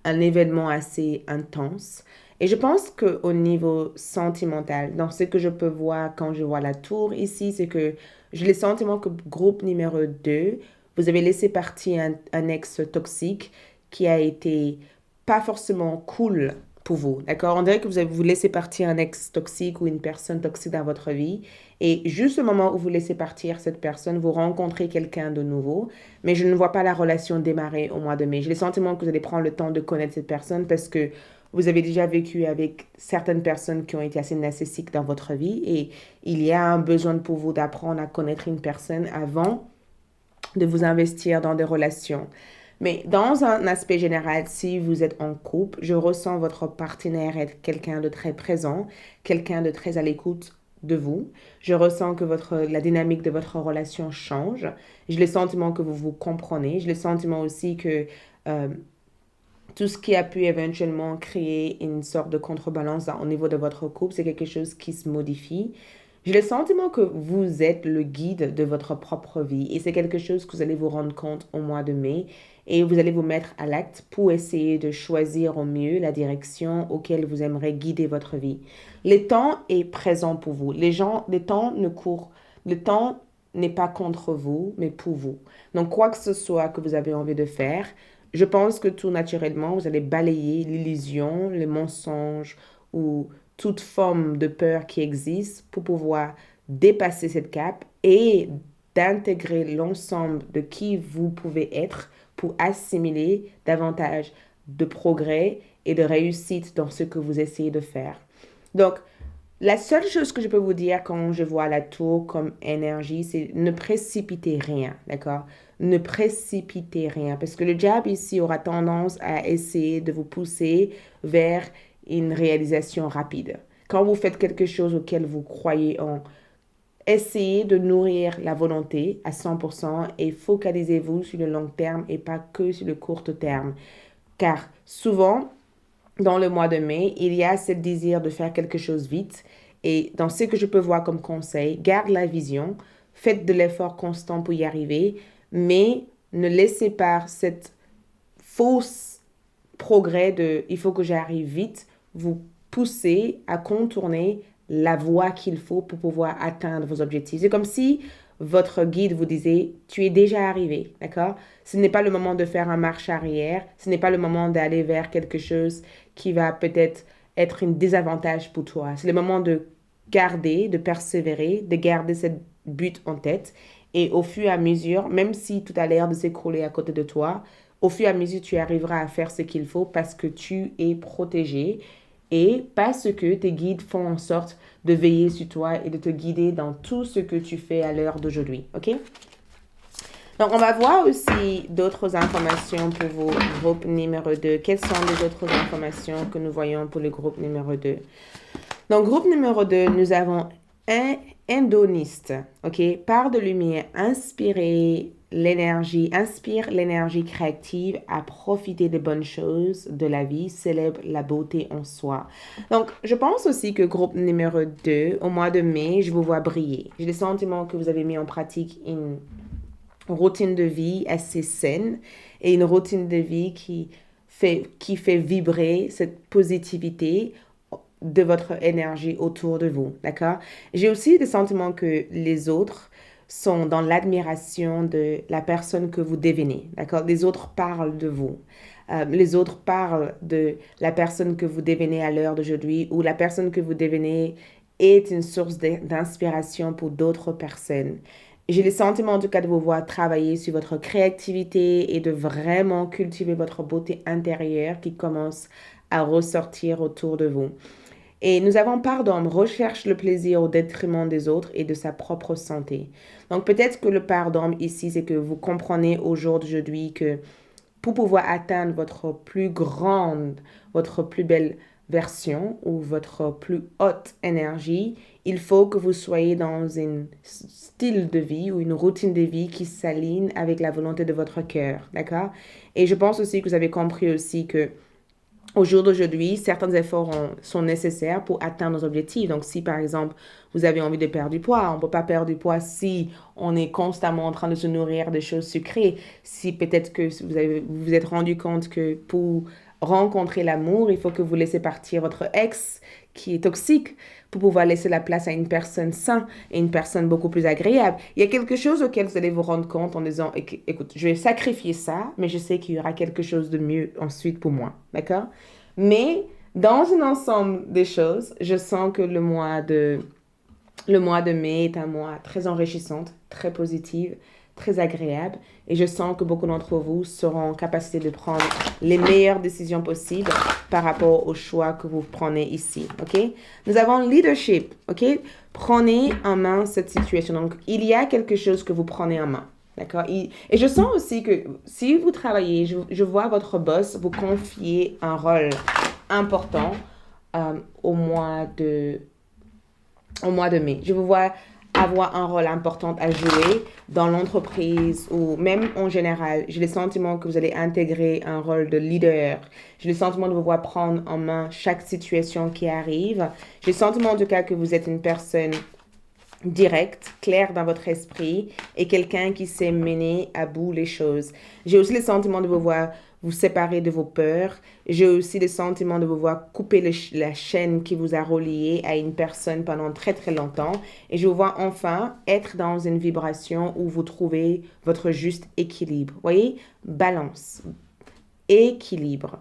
un événement assez intense. Et je pense qu'au niveau sentimental, dans ce que je peux voir quand je vois la tour ici, c'est que j'ai le sentiment que groupe numéro 2, vous avez laissé partir un ex toxique qui a été pas forcément cool pour vous, d'accord? On dirait que vous laissez partir un ex toxique ou une personne toxique dans votre vie. Et juste au moment où vous laissez partir cette personne, vous rencontrez quelqu'un de nouveau. Mais je ne vois pas la relation démarrer au mois de mai. J'ai le sentiment que vous allez prendre le temps de connaître cette personne parce que vous avez déjà vécu avec certaines personnes qui ont été assez narcissiques dans votre vie. Et il y a un besoin pour vous d'apprendre à connaître une personne avant de vous investir dans des relations. Mais dans un aspect général, si vous êtes en couple, je ressens votre partenaire être quelqu'un de très présent, quelqu'un de très à l'écoute de vous. Je ressens que la dynamique de votre relation change. J'ai le sentiment que vous vous comprenez. J'ai le sentiment aussi que euh, tout ce qui a pu éventuellement créer une sorte de contrebalance au niveau de votre couple, c'est quelque chose qui se modifie. J'ai le sentiment que vous êtes le guide de votre propre vie et c'est quelque chose que vous allez vous rendre compte au mois de mai et vous allez vous mettre à l'acte pour essayer de choisir au mieux la direction auquel vous aimeriez guider votre vie. Le temps est présent pour vous. Le temps n'est pas contre vous, mais pour vous. Donc, quoi que ce soit que vous avez envie de faire, je pense que tout naturellement, vous allez balayer l'illusion, les mensonges ou toute forme de peur qui existe pour pouvoir dépasser cette cape et d'intégrer l'ensemble de qui vous pouvez être pour assimiler davantage de progrès et de réussite dans ce que vous essayez de faire. Donc, la seule chose que je peux vous dire quand je vois la tour comme énergie, c'est ne précipitez rien, d'accord? Ne précipitez rien, parce que le diable ici aura tendance à essayer de vous pousser vers une réalisation rapide. Quand vous faites quelque chose auquel vous croyez en, essayez de nourrir la volonté à 100% et focalisez-vous sur le long terme et pas que sur le court terme. Car souvent, dans le mois de mai, il y a ce désir de faire quelque chose vite. Et dans ce que je peux voir comme conseil, garde la vision, faites de l'effort constant pour y arriver, mais ne laissez pas cette fausse progrès de il faut que j'arrive vite vous pousser à contourner la voie qu'il faut pour pouvoir atteindre vos objectifs. C'est comme si votre guide vous disait, tu es déjà arrivé, d'accord? Ce n'est pas le moment de faire un marche arrière, ce n'est pas le moment d'aller vers quelque chose qui va peut-être être un désavantage pour toi. C'est le moment de garder, de persévérer, de garder cette but en tête. Et au fur et à mesure, même si tout a l'air de s'écrouler à côté de toi, au fur et à mesure, tu arriveras à faire ce qu'il faut parce que tu es protégé et parce que tes guides font en sorte de veiller sur toi et de te guider dans tout ce que tu fais à l'heure d'aujourd'hui. OK? Donc, on va voir aussi d'autres informations pour vos groupes numéro 2. Quelles sont les autres informations que nous voyons pour le groupe numéro 2? Donc, groupe numéro 2, nous avons un hédoniste. OK? Part de lumière, inspire l'énergie créative à profiter des bonnes choses de la vie, célèbre la beauté en soi. Donc, je pense aussi que groupe numéro 2, au mois de mai, je vous vois briller. J'ai le sentiment que vous avez mis en pratique une routine de vie assez saine et une routine de vie qui fait vibrer cette positivité de votre énergie autour de vous, d'accord? J'ai aussi le sentiment que les autres sont dans l'admiration de la personne que vous devenez, d'accord? Les autres parlent de vous. Les autres parlent de la personne que vous devenez à l'heure d'aujourd'hui ou la personne que vous devenez est une source d'inspiration pour d'autres personnes. J'ai le sentiment en tout cas de vous voir travailler sur votre créativité et de vraiment cultiver votre beauté intérieure qui commence à ressortir autour de vous. Et nous avons pardon, recherche le plaisir au détriment des autres et de sa propre santé. Donc peut-être que le pardon ici, c'est que vous comprenez au jour d'aujourd'hui que pour pouvoir atteindre votre plus belle version ou votre plus haute énergie, il faut que vous soyez dans un style de vie ou une routine de vie qui s'aligne avec la volonté de votre cœur, d'accord? Et je pense aussi que vous avez compris aussi que au jour d'aujourd'hui, certains efforts sont nécessaires pour atteindre nos objectifs. Donc, si par exemple, vous avez envie de perdre du poids, on ne peut pas perdre du poids si on est constamment en train de se nourrir de choses sucrées. Si peut-être que vous vous êtes rendu compte que pour rencontrer l'amour, il faut que vous laissez partir votre ex qui est toxique pour pouvoir laisser la place à une personne saine et une personne beaucoup plus agréable. Il y a quelque chose auquel vous allez vous rendre compte en disant, écoute, je vais sacrifier ça, mais je sais qu'il y aura quelque chose de mieux ensuite pour moi. D'accord? Mais Dans un ensemble des choses, je sens que le mois de mai est un mois très enrichissant, très positif, très agréable. Et je sens que beaucoup d'entre vous seront en capacité de prendre les meilleures décisions possibles par rapport aux choix que vous prenez ici. OK? Nous avons leadership. OK? Prenez en main cette situation. Donc, il y a quelque chose que vous prenez en main. D'accord? Et je sens aussi que si vous travaillez, je vois votre boss vous confier un rôle important euh, au mois de au mois de mai. Je vous vois avoir un rôle important à jouer dans l'entreprise ou même en général. J'ai le sentiment que vous allez intégrer un rôle de leader. J'ai le sentiment de vous voir prendre en main chaque situation qui arrive. J'ai le sentiment en tout cas que vous êtes une personne direct, clair dans votre esprit et quelqu'un qui sait mener à bout les choses. J'ai aussi le sentiment de vous voir vous séparer de vos peurs. J'ai aussi le sentiment de vous voir couper la chaîne qui vous a relié à une personne pendant très très longtemps. Et je vous vois enfin être dans une vibration où vous trouvez votre juste équilibre. Vous voyez? Balance, équilibre.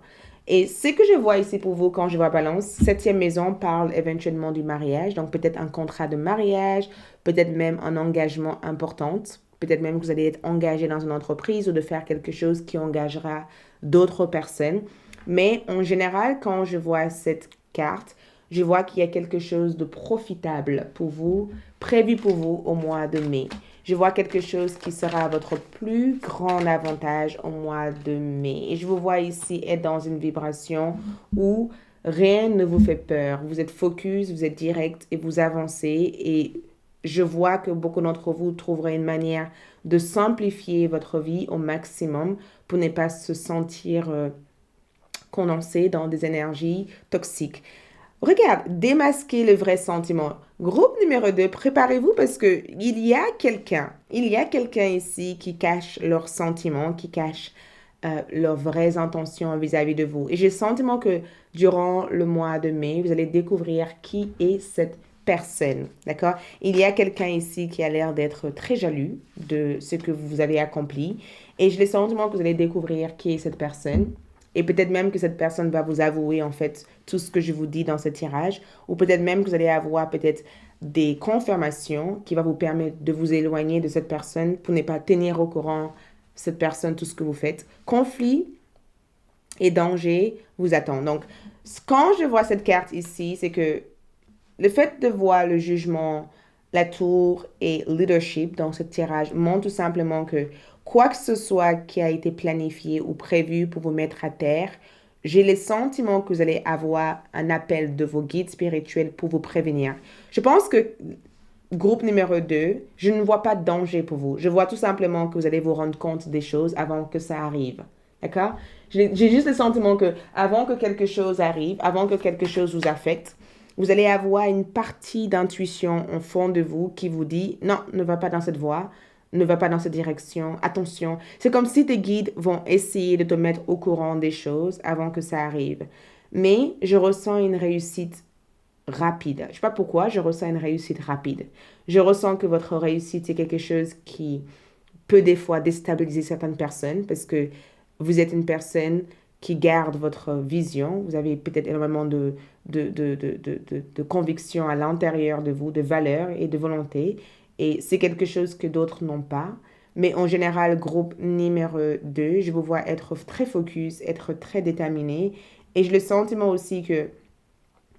Et ce que je vois ici pour vous quand je vois balance, septième maison parle éventuellement du mariage, donc peut-être un contrat de mariage, peut-être même un engagement important, peut-être même que vous allez être engagé dans une entreprise ou de faire quelque chose qui engagera d'autres personnes. Mais en général, quand je vois cette carte, je vois qu'il y a quelque chose de profitable pour vous, prévu pour vous au mois de mai. Je vois quelque chose qui sera votre plus grand avantage au mois de mai. Et je vous vois ici être dans une vibration où rien ne vous fait peur. Vous êtes focus, vous êtes direct et vous avancez. Et je vois que beaucoup d'entre vous trouverez une manière de simplifier votre vie au maximum pour ne pas se sentir condensé dans des énergies toxiques. Regarde, démasquer le vrai sentiment. Groupe numéro 2, préparez-vous parce que il y a quelqu'un ici qui cache leurs sentiments, qui cache leurs vraies intentions vis-à-vis de vous. Et j'ai le sentiment que durant le mois de mai, vous allez découvrir qui est cette personne, d'accord? Il y a quelqu'un ici qui a l'air d'être très jaloux de ce que vous avez accompli. Et j'ai le sentiment que vous allez découvrir qui est cette personne. Et peut-être même que cette personne va vous avouer en fait tout ce que je vous dis dans ce tirage. Ou peut-être même que vous allez avoir peut-être des confirmations qui vont vous permettre de vous éloigner de cette personne pour ne pas tenir au courant cette personne tout ce que vous faites. Conflit et danger vous attendent. Donc, quand je vois cette carte ici, c'est que le fait de voir le jugement, la tour et leadership dans ce tirage montre tout simplement que quoi que ce soit qui a été planifié ou prévu pour vous mettre à terre, j'ai le sentiment que vous allez avoir un appel de vos guides spirituels pour vous prévenir. Je pense que groupe numéro 2, je ne vois pas de danger pour vous. Je vois tout simplement que vous allez vous rendre compte des choses avant que ça arrive. D'accord? J'ai juste le sentiment que avant que quelque chose arrive, avant que quelque chose vous affecte, vous allez avoir une partie d'intuition au fond de vous qui vous dit non, ne va pas dans cette voie, ne va pas dans cette direction, attention. C'est comme si tes guides vont essayer de te mettre au courant des choses avant que ça arrive. Mais je ressens une réussite rapide. Je ne sais pas pourquoi, je ressens une réussite rapide. Je ressens que votre réussite est quelque chose qui peut des fois déstabiliser certaines personnes parce que vous êtes une personne qui garde votre vision. Vous avez peut-être énormément de convictions à l'intérieur de vous, de valeurs et de volonté. Et c'est quelque chose que d'autres n'ont pas. Mais en général, groupe numéro 2, je vous vois être très focus, être très déterminé. Et j'ai le sentiment aussi que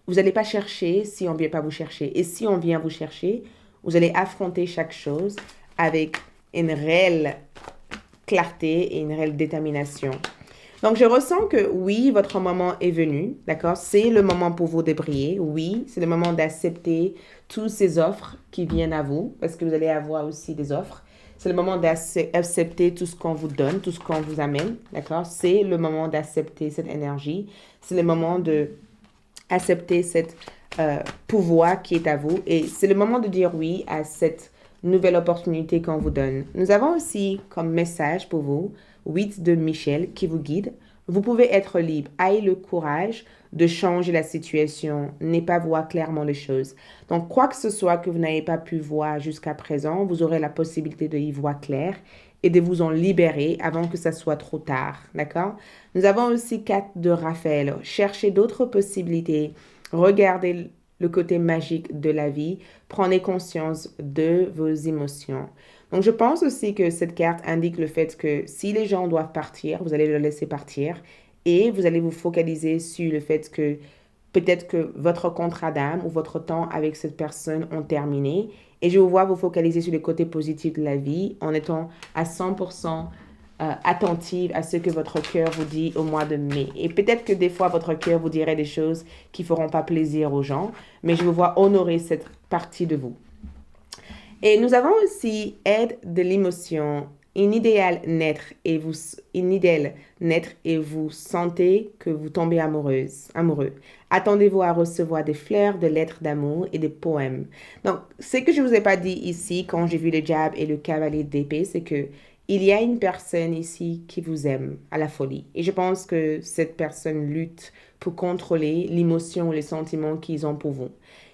vous n'allez pas chercher si on ne vient pas vous chercher. Et si on vient vous chercher, vous allez affronter chaque chose avec une réelle clarté et une réelle détermination. Donc, je ressens que oui, votre moment est venu, d'accord? C'est le moment pour vous de briller. Oui, c'est le moment d'accepter toutes ces offres qui viennent à vous, parce que vous allez avoir aussi des offres. C'est le moment d'accepter tout ce qu'on vous donne, tout ce qu'on vous amène, d'accord? C'est le moment d'accepter cette énergie. C'est le moment de accepter cette pouvoir qui est à vous. Et c'est le moment de dire oui à cette nouvelle opportunité qu'on vous donne. Nous avons aussi comme message pour vous 8 de Michel qui vous guide. Vous pouvez être libre. Ayez le courage de changer la situation, n'est pas voir clairement les choses. Donc, quoi que ce soit que vous n'avez pas pu voir jusqu'à présent, vous aurez la possibilité de y voir clair et de vous en libérer avant que ça soit trop tard, d'accord? Nous avons aussi 4 de Raphaël. Cherchez d'autres possibilités. Regardez le côté magique de la vie. Prenez conscience de vos émotions. Donc, je pense aussi que cette carte indique le fait que si les gens doivent partir, vous allez le laisser partir et vous allez vous focaliser sur le fait que peut-être que votre contrat d'âme ou votre temps avec cette personne ont terminé. Et je vous vois vous focaliser sur les côtés positifs de la vie en étant à 100% attentive à ce que votre cœur vous dit au mois de mai. Et peut-être que des fois, votre cœur vous dirait des choses qui ne feront pas plaisir aux gens, mais je vous vois honorer cette partie de vous. Et nous avons aussi aide de l'émotion, un idéal naître et vous sentez que vous tombez amoureux. Attendez-vous à recevoir des fleurs, des lettres d'amour et des poèmes. Donc, ce que je vous ai pas dit ici quand j'ai vu le diable et le cavalier d'épée, c'est que il y a une personne ici qui vous aime à la folie. Et je pense que cette personne lutte pour contrôler l'émotion ou les sentiments qu'ils ont pour vous.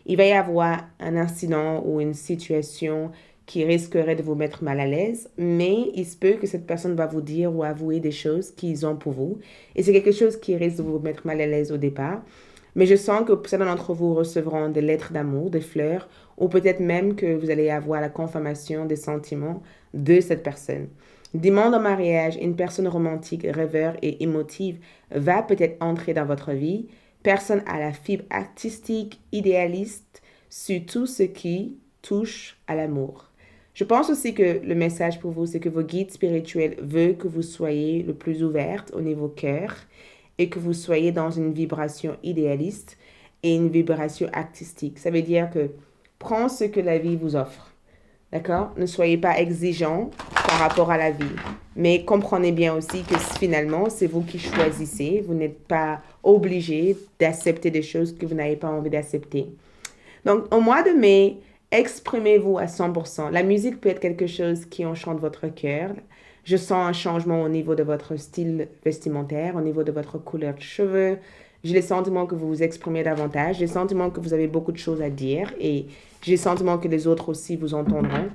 Il va y avoir un incident ou une situation qui risquerait de vous mettre mal à l'aise, mais il se peut que cette personne va vous dire ou avouer des choses qu'ils ont pour vous. Et c'est quelque chose qui risque de vous mettre mal à l'aise au départ. Mais je sens que certains d'entre vous recevront des lettres d'amour, des fleurs, ou peut-être même que vous allez avoir la confirmation des sentiments de cette personne. Demande en mariage, une personne romantique, rêveur et émotive va peut-être entrer dans votre vie. Personne à la fibre artistique, idéaliste, sur tout ce qui touche à l'amour. Je pense aussi que le message pour vous, c'est que vos guides spirituels veulent que vous soyez le plus ouverte au niveau cœur et que vous soyez dans une vibration idéaliste et une vibration artistique. Ça veut dire que prends ce que la vie vous offre. D'accord? Ne soyez pas exigeant par rapport à la vie. Mais comprenez bien aussi que finalement, c'est vous qui choisissez. Vous n'êtes pas obligé d'accepter des choses que vous n'avez pas envie d'accepter. Donc, au mois de mai, exprimez-vous à 100%. La musique peut être quelque chose qui enchante votre cœur. Je sens un changement au niveau de votre style vestimentaire, au niveau de votre couleur de cheveux. J'ai le sentiment que vous vous exprimez davantage. J'ai le sentiment que vous avez beaucoup de choses à dire et j'ai le sentiment que les autres aussi vous entendront.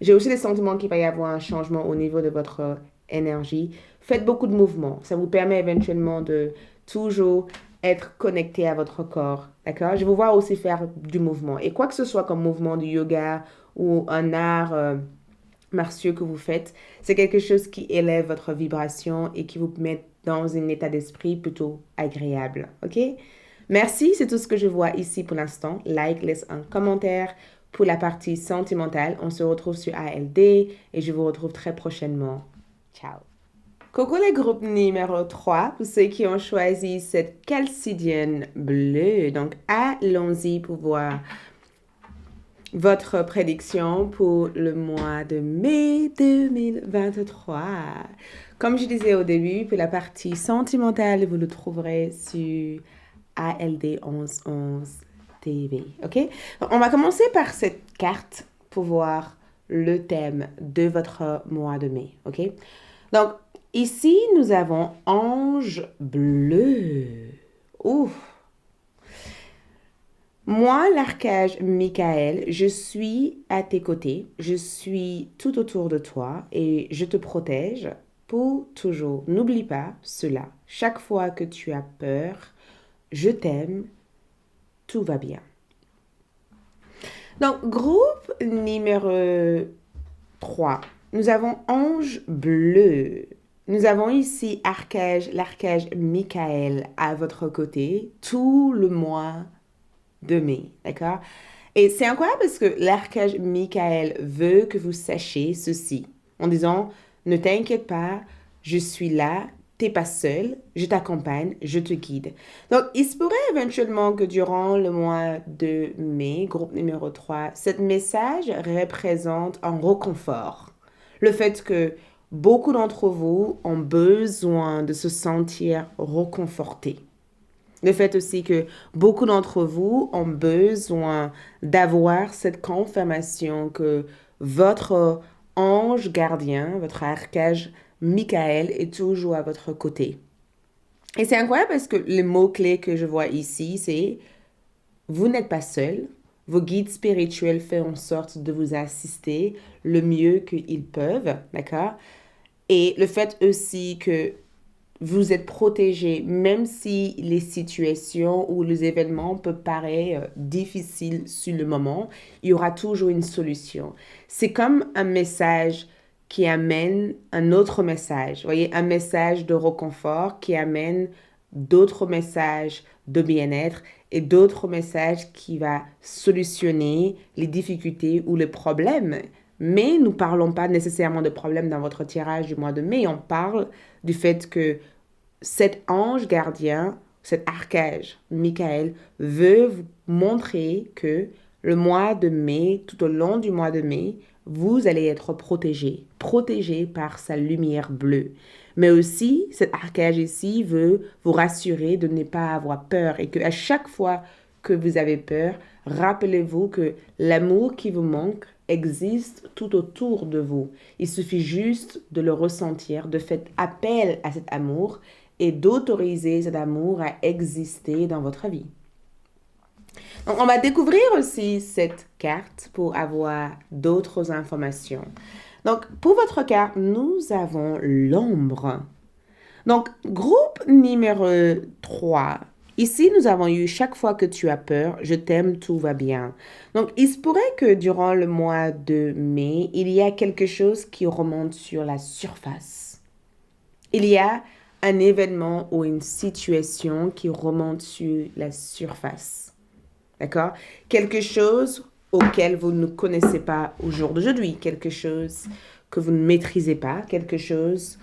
J'ai aussi le sentiment qu'il va y avoir un changement au niveau de votre énergie. Faites beaucoup de mouvements. Ça vous permet éventuellement de toujours être connecté à votre corps. D'accord? Je vous vois aussi faire du mouvement. Et quoi que ce soit comme mouvement du yoga ou un art martiaux que vous faites, c'est quelque chose qui élève votre vibration et qui vous met dans un état d'esprit plutôt agréable. OK? Merci, c'est tout ce que je vois ici pour l'instant. Like, laisse un commentaire. Pour la partie sentimentale, on se retrouve sur ALD et je vous retrouve très prochainement. Ciao! Coucou les groupes numéro 3, pour ceux qui ont choisi cette calcidienne bleue. Donc, allons-y pour voir votre prédiction pour le mois de mai 2023. Comme je disais au début, pour la partie sentimentale, vous le trouverez sur ALD 1111 TV. OK? On va commencer par cette carte pour voir le thème de votre mois de mai. OK? Donc, ici, nous avons Ange bleu. Ouf! Moi, l'archange Michael, je suis à tes côtés, je suis tout autour de toi et je te protège pour toujours. N'oublie pas cela. Chaque fois que tu as peur, je t'aime, tout va bien. Donc, groupe numéro 3, nous avons Ange bleu. Nous avons ici l'archange Michael à votre côté tout le mois de mai, d'accord? Et c'est incroyable parce que l'archange Michael veut que vous sachiez ceci en disant, ne t'inquiète pas, je suis là, t'es pas seul, je t'accompagne, je te guide. Donc, il se pourrait éventuellement que durant le mois de mai, groupe numéro 3, ce message représente un réconfort. Le fait que beaucoup d'entre vous ont besoin de se sentir réconfortés. Le fait aussi que beaucoup d'entre vous ont besoin d'avoir cette confirmation que votre ange gardien, votre archange Michael est toujours à votre côté. Et c'est incroyable parce que les mots-clés que je vois ici, c'est vous n'êtes pas seul, Vos guides spirituels font en sorte de vous assister le mieux qu'ils peuvent, d'accord? Et le fait aussi que vous êtes protégé, même si les situations ou les événements peuvent paraître difficiles sur le moment, il y aura toujours une solution. C'est comme un message qui amène un autre message. Vous voyez, un message de réconfort qui amène d'autres messages de bien-être et d'autres messages qui va solutionner les difficultés ou les problèmes. Mais nous ne parlons pas nécessairement de problèmes dans votre tirage du mois de mai. On parle du fait que cet ange gardien, cet archange, Michael, veut vous montrer que le mois de mai, tout au long du mois de mai, vous allez être protégé par sa lumière bleue. Mais aussi, cet archange ici veut vous rassurer de ne pas avoir peur et qu'à chaque fois que vous avez peur, rappelez-vous que l'amour qui vous manque existe tout autour de vous. Il suffit juste de le ressentir, de faire appel à cet amour et d'autoriser cet amour à exister dans votre vie. Donc, on va découvrir aussi cette carte pour avoir d'autres informations. Donc, pour votre carte, nous avons l'ombre. Donc, groupe numéro 3. Ici, nous avons eu chaque fois que tu as peur, je t'aime, tout va bien. Donc, il se pourrait que durant le mois de mai, il y a quelque chose qui remonte sur la surface. Il y a un événement ou une situation qui remonte sur la surface. D'accord? Quelque chose auquel vous ne connaissez pas au jour d'aujourd'hui, quelque chose que vous ne maîtrisez pas, quelque chose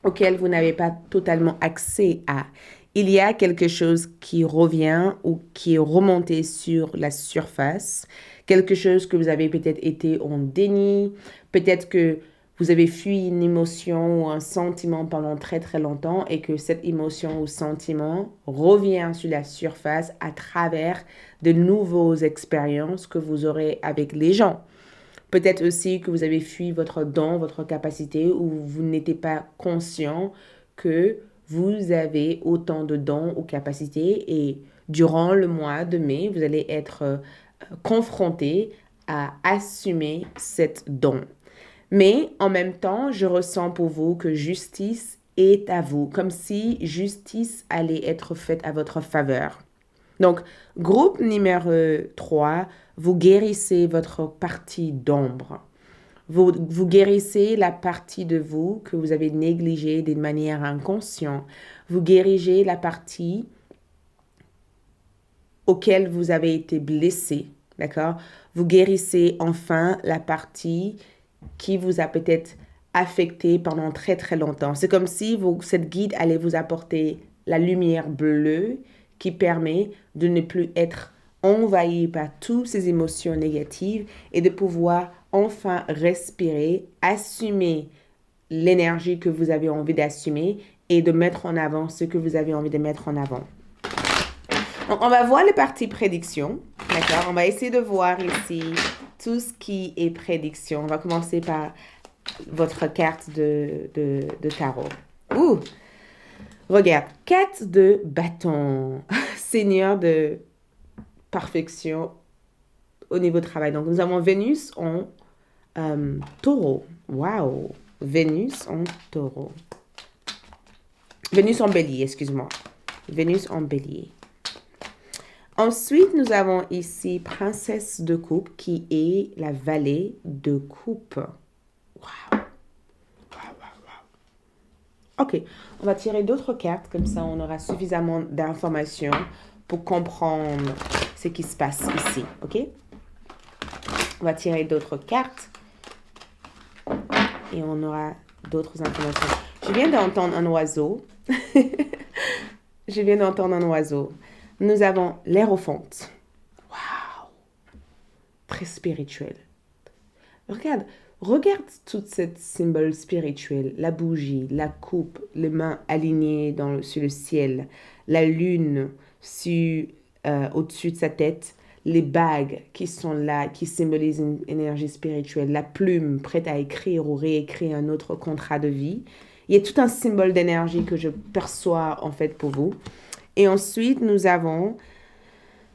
auquel vous n'avez pas totalement accès à. Il y a quelque chose qui revient ou qui est remonté sur la surface, quelque chose que vous avez peut-être été en déni, peut-être que vous avez fui une émotion ou un sentiment pendant très très longtemps et que cette émotion ou sentiment revient sur la surface à travers de nouvelles expériences que vous aurez avec les gens. Peut-être aussi que vous avez fui votre don, votre capacité ou vous n'étiez pas conscient que vous avez autant de dons ou capacités et durant le mois de mai, vous allez être confronté à assumer cette don. Mais en même temps, je ressens pour vous que justice est à vous, comme si justice allait être faite à votre faveur. Donc, groupe numéro 3, vous guérissez votre partie d'ombre. Vous guérissez la partie de vous que vous avez négligée d'une manière inconsciente. Vous guérissez la partie auquel vous avez été blessé, d'accord? Vous guérissez enfin la partie qui vous a peut-être affecté pendant très très longtemps. C'est comme si cette guide allait vous apporter la lumière bleue qui permet de ne plus être envahi par toutes ces émotions négatives et de pouvoir enfin respirer, assumer l'énergie que vous avez envie d'assumer et de mettre en avant ce que vous avez envie de mettre en avant. Donc, on va voir les parties prédictions, d'accord? On va essayer de voir ici tout ce qui est prédiction. On va commencer par votre carte de tarot. Ouh! Regarde, 4 de bâton, Seigneur de perfection au niveau de travail. Donc, nous avons Vénus en taureau. Waouh! Vénus en taureau. Vénus en bélier, excuse-moi. Vénus en bélier. Ensuite, nous avons ici Princesse de coupe qui est la vallée de coupe. Wow. Ok, on va tirer d'autres cartes, comme ça on aura suffisamment d'informations pour comprendre ce qui se passe ici, ok? On va tirer d'autres cartes et on aura d'autres informations. Je viens d'entendre un oiseau. Nous avons l'aérophante. Waouh! Très spirituel. Regarde tout ce symbole spirituel. La bougie, la coupe, les mains alignées sur le ciel, la lune au-dessus de sa tête, les bagues qui sont là, qui symbolisent une énergie spirituelle, la plume prête à écrire ou réécrire un autre contrat de vie. Il y a tout un symbole d'énergie que je perçois en fait pour vous. Et ensuite, nous avons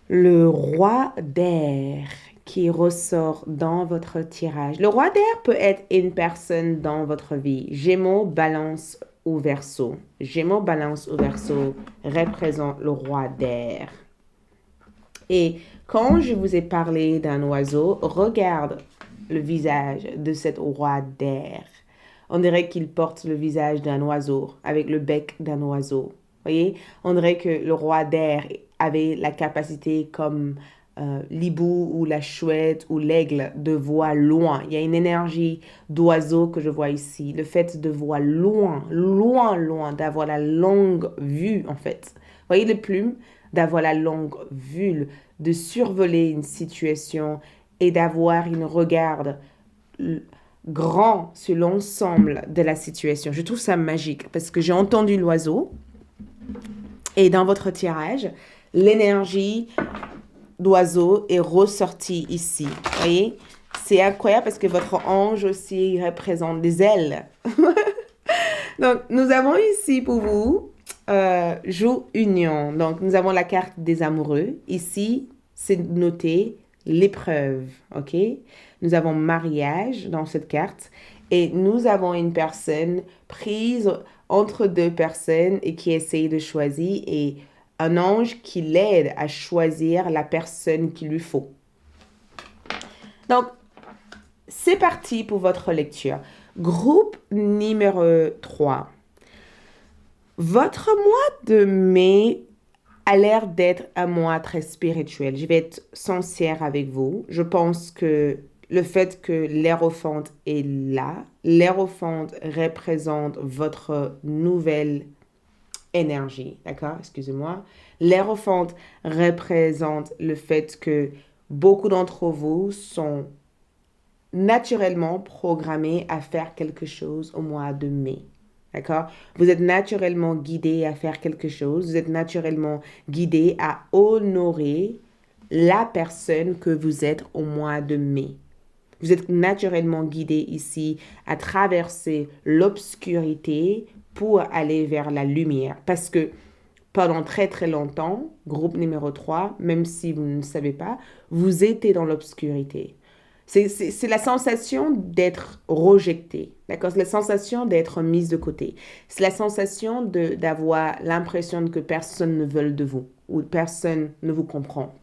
le roi d'air qui ressort dans votre tirage. Le roi d'air peut être une personne dans votre vie. Gémeaux, Balance ou Verseau. Gémeaux, Balance ou Verseau représente le roi d'air. Et quand je vous ai parlé d'un oiseau, regarde le visage de cet roi d'air. On dirait qu'il porte le visage d'un oiseau, avec le bec d'un oiseau. Voyez, on dirait que le roi d'air avait la capacité comme l'hibou ou la chouette ou l'aigle de voir loin. Il y a une énergie d'oiseau que je vois ici. Le fait de voir loin, loin, loin, d'avoir la longue vue en fait. Voyez les plumes? D'avoir la longue vue, de survoler une situation et d'avoir un regard grand sur l'ensemble de la situation. Je trouve ça magique parce que j'ai entendu l'oiseau et dans votre tirage, l'énergie d'oiseau est ressortie ici. Vous voyez? C'est incroyable parce que votre ange aussi représente des ailes. Donc, nous avons ici pour vous joue union. Donc, nous avons la carte des amoureux. Ici, c'est noté l'épreuve. OK? Nous avons mariage dans cette carte. Et nous avons une personne prise entre deux personnes et qui essaye de choisir. Et un ange qui l'aide à choisir la personne qu'il lui faut. Donc, c'est parti pour votre lecture. Groupe numéro 3. Votre mois de mai a l'air d'être un mois très spirituel. Je vais être sincère avec vous. Je pense que le fait que l'Hiérophant est là, l'Hiérophant représente votre nouvelle énergie, d'accord? Excusez-moi. L'Hiérophant représente le fait que beaucoup d'entre vous sont naturellement programmés à faire quelque chose au mois de mai. D'accord? Vous êtes naturellement guidé à faire quelque chose. Vous êtes naturellement guidé à honorer la personne que vous êtes au mois de mai. Vous êtes naturellement guidé ici à traverser l'obscurité pour aller vers la lumière. Parce que pendant très très longtemps, groupe numéro 3, même si vous ne savez pas, vous étiez dans l'obscurité. C'est la sensation d'être rejeté, d'accord? C'est la sensation d'être mise de côté. C'est la sensation d'avoir l'impression que personne ne veut de vous ou personne ne vous comprend.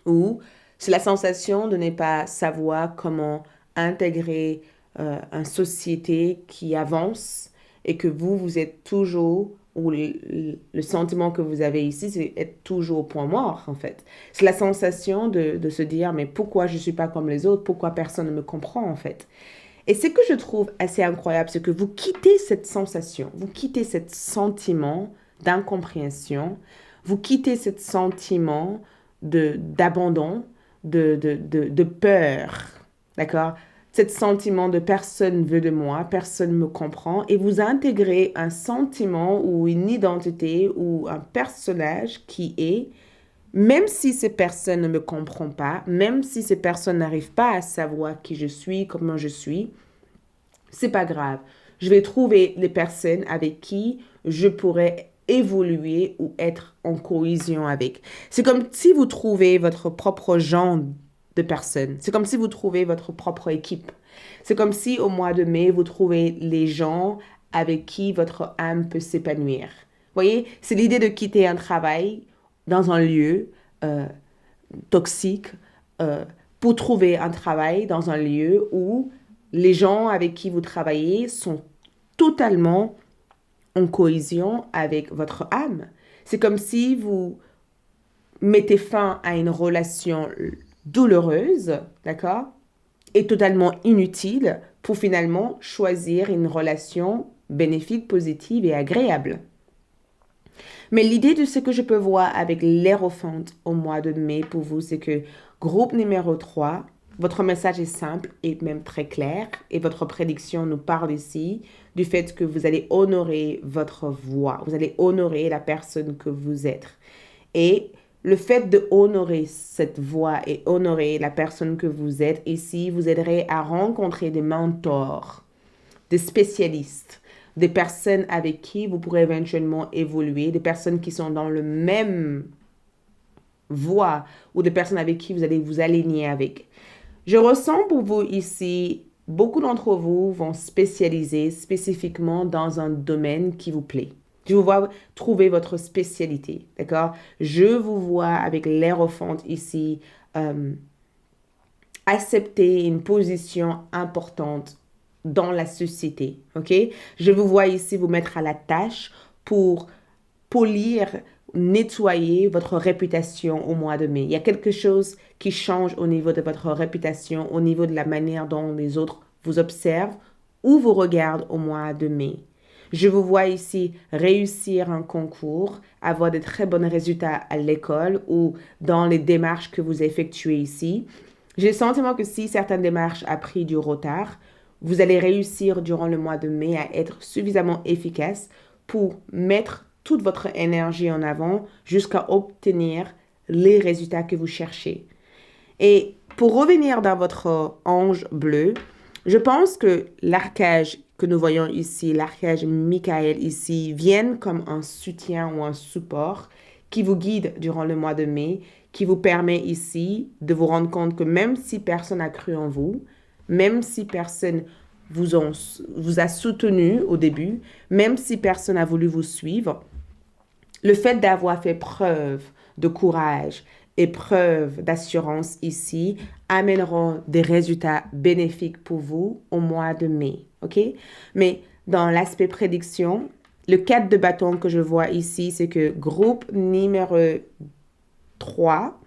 Ou c'est la sensation de ne pas savoir comment intégrer une société qui avance et que vous êtes toujours, ou le sentiment que vous avez ici, c'est être toujours au point mort, en fait. C'est la sensation de se dire, mais pourquoi je ne suis pas comme les autres? Pourquoi personne ne me comprend, en fait? Et ce que je trouve assez incroyable, c'est que vous quittez cette sensation, vous quittez ce sentiment d'incompréhension, vous quittez ce sentiment d'abandon, de peur, d'accord? Ce sentiment de personne ne veut de moi, personne ne me comprend, et vous intégrez un sentiment ou une identité ou un personnage qui est, même si ces personnes ne me comprend pas, même si ces personnes n'arrivent pas à savoir qui je suis, comment je suis, c'est pas grave. Je vais trouver les personnes avec qui je pourrais évoluer ou être en cohésion avec. C'est comme si vous trouvez votre propre genre de personnes. C'est comme si vous trouvez votre propre équipe. C'est comme si au mois de mai, vous trouvez les gens avec qui votre âme peut s'épanouir. Vous voyez, c'est l'idée de quitter un travail dans un lieu toxique pour trouver un travail dans un lieu où les gens avec qui vous travaillez sont totalement en cohésion avec votre âme. C'est comme si vous mettez fin à une relation douloureuse, d'accord, et totalement inutile pour finalement choisir une relation bénéfique, positive et agréable. Mais l'idée de ce que je peux voir avec l'Hiérophant au mois de mai pour vous, c'est que groupe numéro 3, votre message est simple et même très clair. Et votre prédiction nous parle ici du fait que vous allez honorer votre voix. Vous allez honorer la personne que vous êtes. Et le fait de honorer cette voix et honorer la personne que vous êtes ici vous aiderait à rencontrer des mentors, des spécialistes, des personnes avec qui vous pourrez éventuellement évoluer, des personnes qui sont dans le même voie ou de personnes avec qui vous allez vous aligner avec. Je ressens pour vous ici, beaucoup d'entre vous vont spécialiser spécifiquement dans un domaine qui vous plaît. Je vous vois trouver votre spécialité, d'accord? Je vous vois avec l'aérophante ici, accepter une position importante dans la société, ok? Je vous vois ici vous mettre à la tâche pour polir, nettoyer votre réputation au mois de mai. Il y a quelque chose qui change au niveau de votre réputation, au niveau de la manière dont les autres vous observent ou vous regardent au mois de mai. Je vous vois ici réussir un concours, avoir de très bons résultats à l'école ou dans les démarches que vous effectuez ici. J'ai le sentiment que si certaines démarches ont pris du retard, vous allez réussir durant le mois de mai à être suffisamment efficace pour mettre toute votre énergie en avant jusqu'à obtenir les résultats que vous cherchez. Et pour revenir dans votre ange bleu, je pense que l'archange que nous voyons ici, l'archange Michael ici, viennent comme un soutien ou un support qui vous guide durant le mois de mai, qui vous permet ici de vous rendre compte que même si personne n'a cru en vous, même si personne vous a soutenu au début, même si personne n'a voulu vous suivre, le fait d'avoir fait preuve de courage et preuve d'assurance ici amèneront des résultats bénéfiques pour vous au mois de mai, ok? Mais dans l'aspect prédiction, le 4 de bâton que je vois ici, c'est que groupe numéro 3,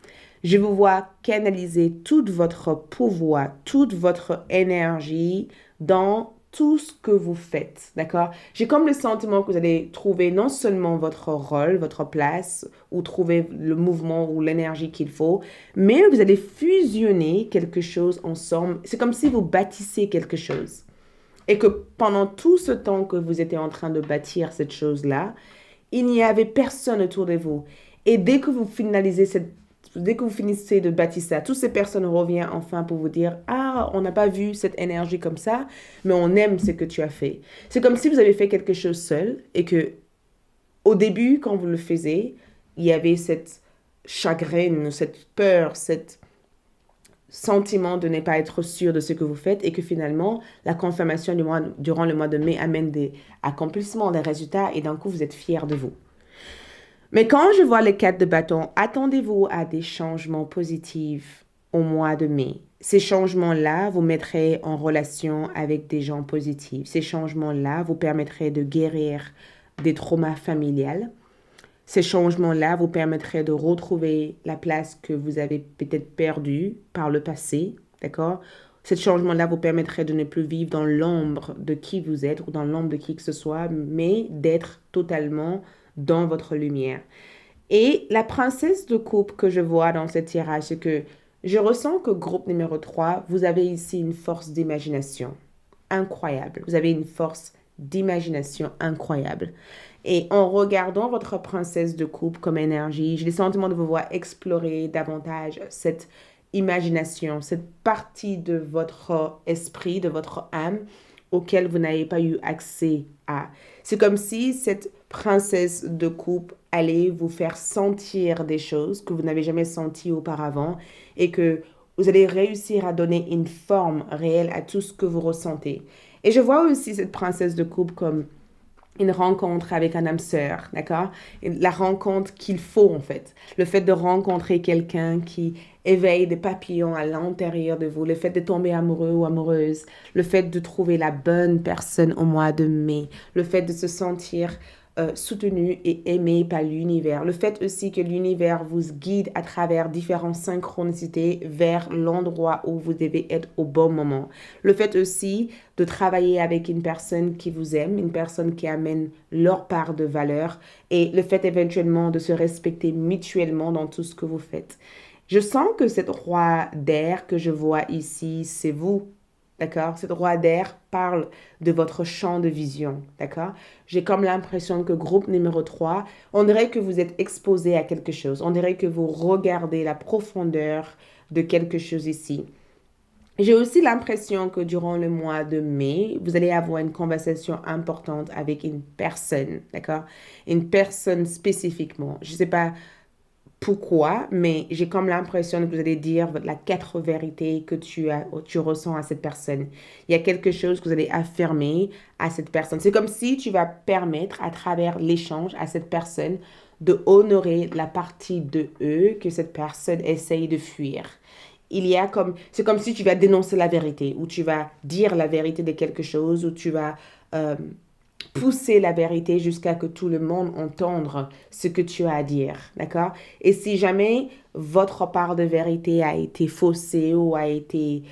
je vous vois canaliser tout votre pouvoir, toute votre énergie dans tout ce que vous faites, d'accord? J'ai comme le sentiment que vous allez trouver non seulement votre rôle, votre place, ou trouver le mouvement ou l'énergie qu'il faut, mais vous allez fusionner quelque chose ensemble. C'est comme si vous bâtissez quelque chose. Et que pendant tout ce temps que vous étiez en train de bâtir cette chose-là, il n'y avait personne autour de vous. Et dès que vous finissez de bâtir ça, toutes ces personnes reviennent enfin pour vous dire, ah, on n'a pas vu cette énergie comme ça, mais on aime ce que tu as fait. C'est comme si vous avez fait quelque chose seul et que au début, quand vous le faisiez, il y avait cette chagrin, cette peur, cet sentiment de ne pas être sûr de ce que vous faites et que finalement, la confirmation durant le mois de mai amène des accomplissements, des résultats et d'un coup, vous êtes fiers de vous. Mais quand je vois les 4 de bâton, attendez-vous à des changements positifs au mois de mai. Ces changements-là vous mettraient en relation avec des gens positifs. Ces changements-là vous permettraient de guérir des traumas familiales. Ces changements-là vous permettraient de retrouver la place que vous avez peut-être perdue par le passé, d'accord? Ces changements-là vous permettraient de ne plus vivre dans l'ombre de qui vous êtes ou dans l'ombre de qui que ce soit, mais d'être totalement dans votre lumière. Et la princesse de coupe que je vois dans ce tirage, c'est que je ressens que groupe numéro 3, vous avez ici une force d'imagination incroyable. Vous avez une force d'imagination incroyable. Et en regardant votre princesse de coupe comme énergie, j'ai le sentiment de vous voir explorer davantage cette imagination, cette partie de votre esprit, de votre âme auquel vous n'avez pas eu accès à. C'est comme si cette princesse de coupe allait vous faire sentir des choses que vous n'avez jamais senties auparavant et que vous allez réussir à donner une forme réelle à tout ce que vous ressentez. Et je vois aussi cette princesse de coupe comme une rencontre avec un âme sœur, d'accord? La rencontre qu'il faut en fait. Le fait de rencontrer quelqu'un qui éveille des papillons à l'intérieur de vous, le fait de tomber amoureux ou amoureuse, le fait de trouver la bonne personne au mois de mai, le fait de se sentir soutenu et aimé par l'univers. Le fait aussi que l'univers vous guide à travers différentes synchronicités vers l'endroit où vous devez être au bon moment. Le fait aussi de travailler avec une personne qui vous aime, une personne qui amène leur part de valeur et le fait éventuellement de se respecter mutuellement dans tout ce que vous faites. Je sens que cette roi d'air que je vois ici, c'est vous. D'accord? Cette roi d'air parle de votre champ de vision. D'accord? J'ai comme l'impression que groupe numéro 3, on dirait que vous êtes exposé à quelque chose. On dirait que vous regardez la profondeur de quelque chose ici. J'ai aussi l'impression que durant le mois de mai, vous allez avoir une conversation importante avec une personne. D'accord? Une personne spécifiquement. Je ne sais pas pourquoi, mais j'ai comme l'impression que vous allez dire la quatre vérités que tu ressens à cette personne. Il y a quelque chose que vous allez affirmer à cette personne. C'est comme si tu vas permettre à travers l'échange à cette personne de honorer la partie de eux que cette personne essaye de fuir. C'est comme si tu vas dénoncer la vérité, ou tu vas dire la vérité de quelque chose, ou tu vas euh, pousser la vérité jusqu'à que tout le monde entende ce que tu as à dire, d'accord? Et si jamais votre part de vérité a été faussée ou a été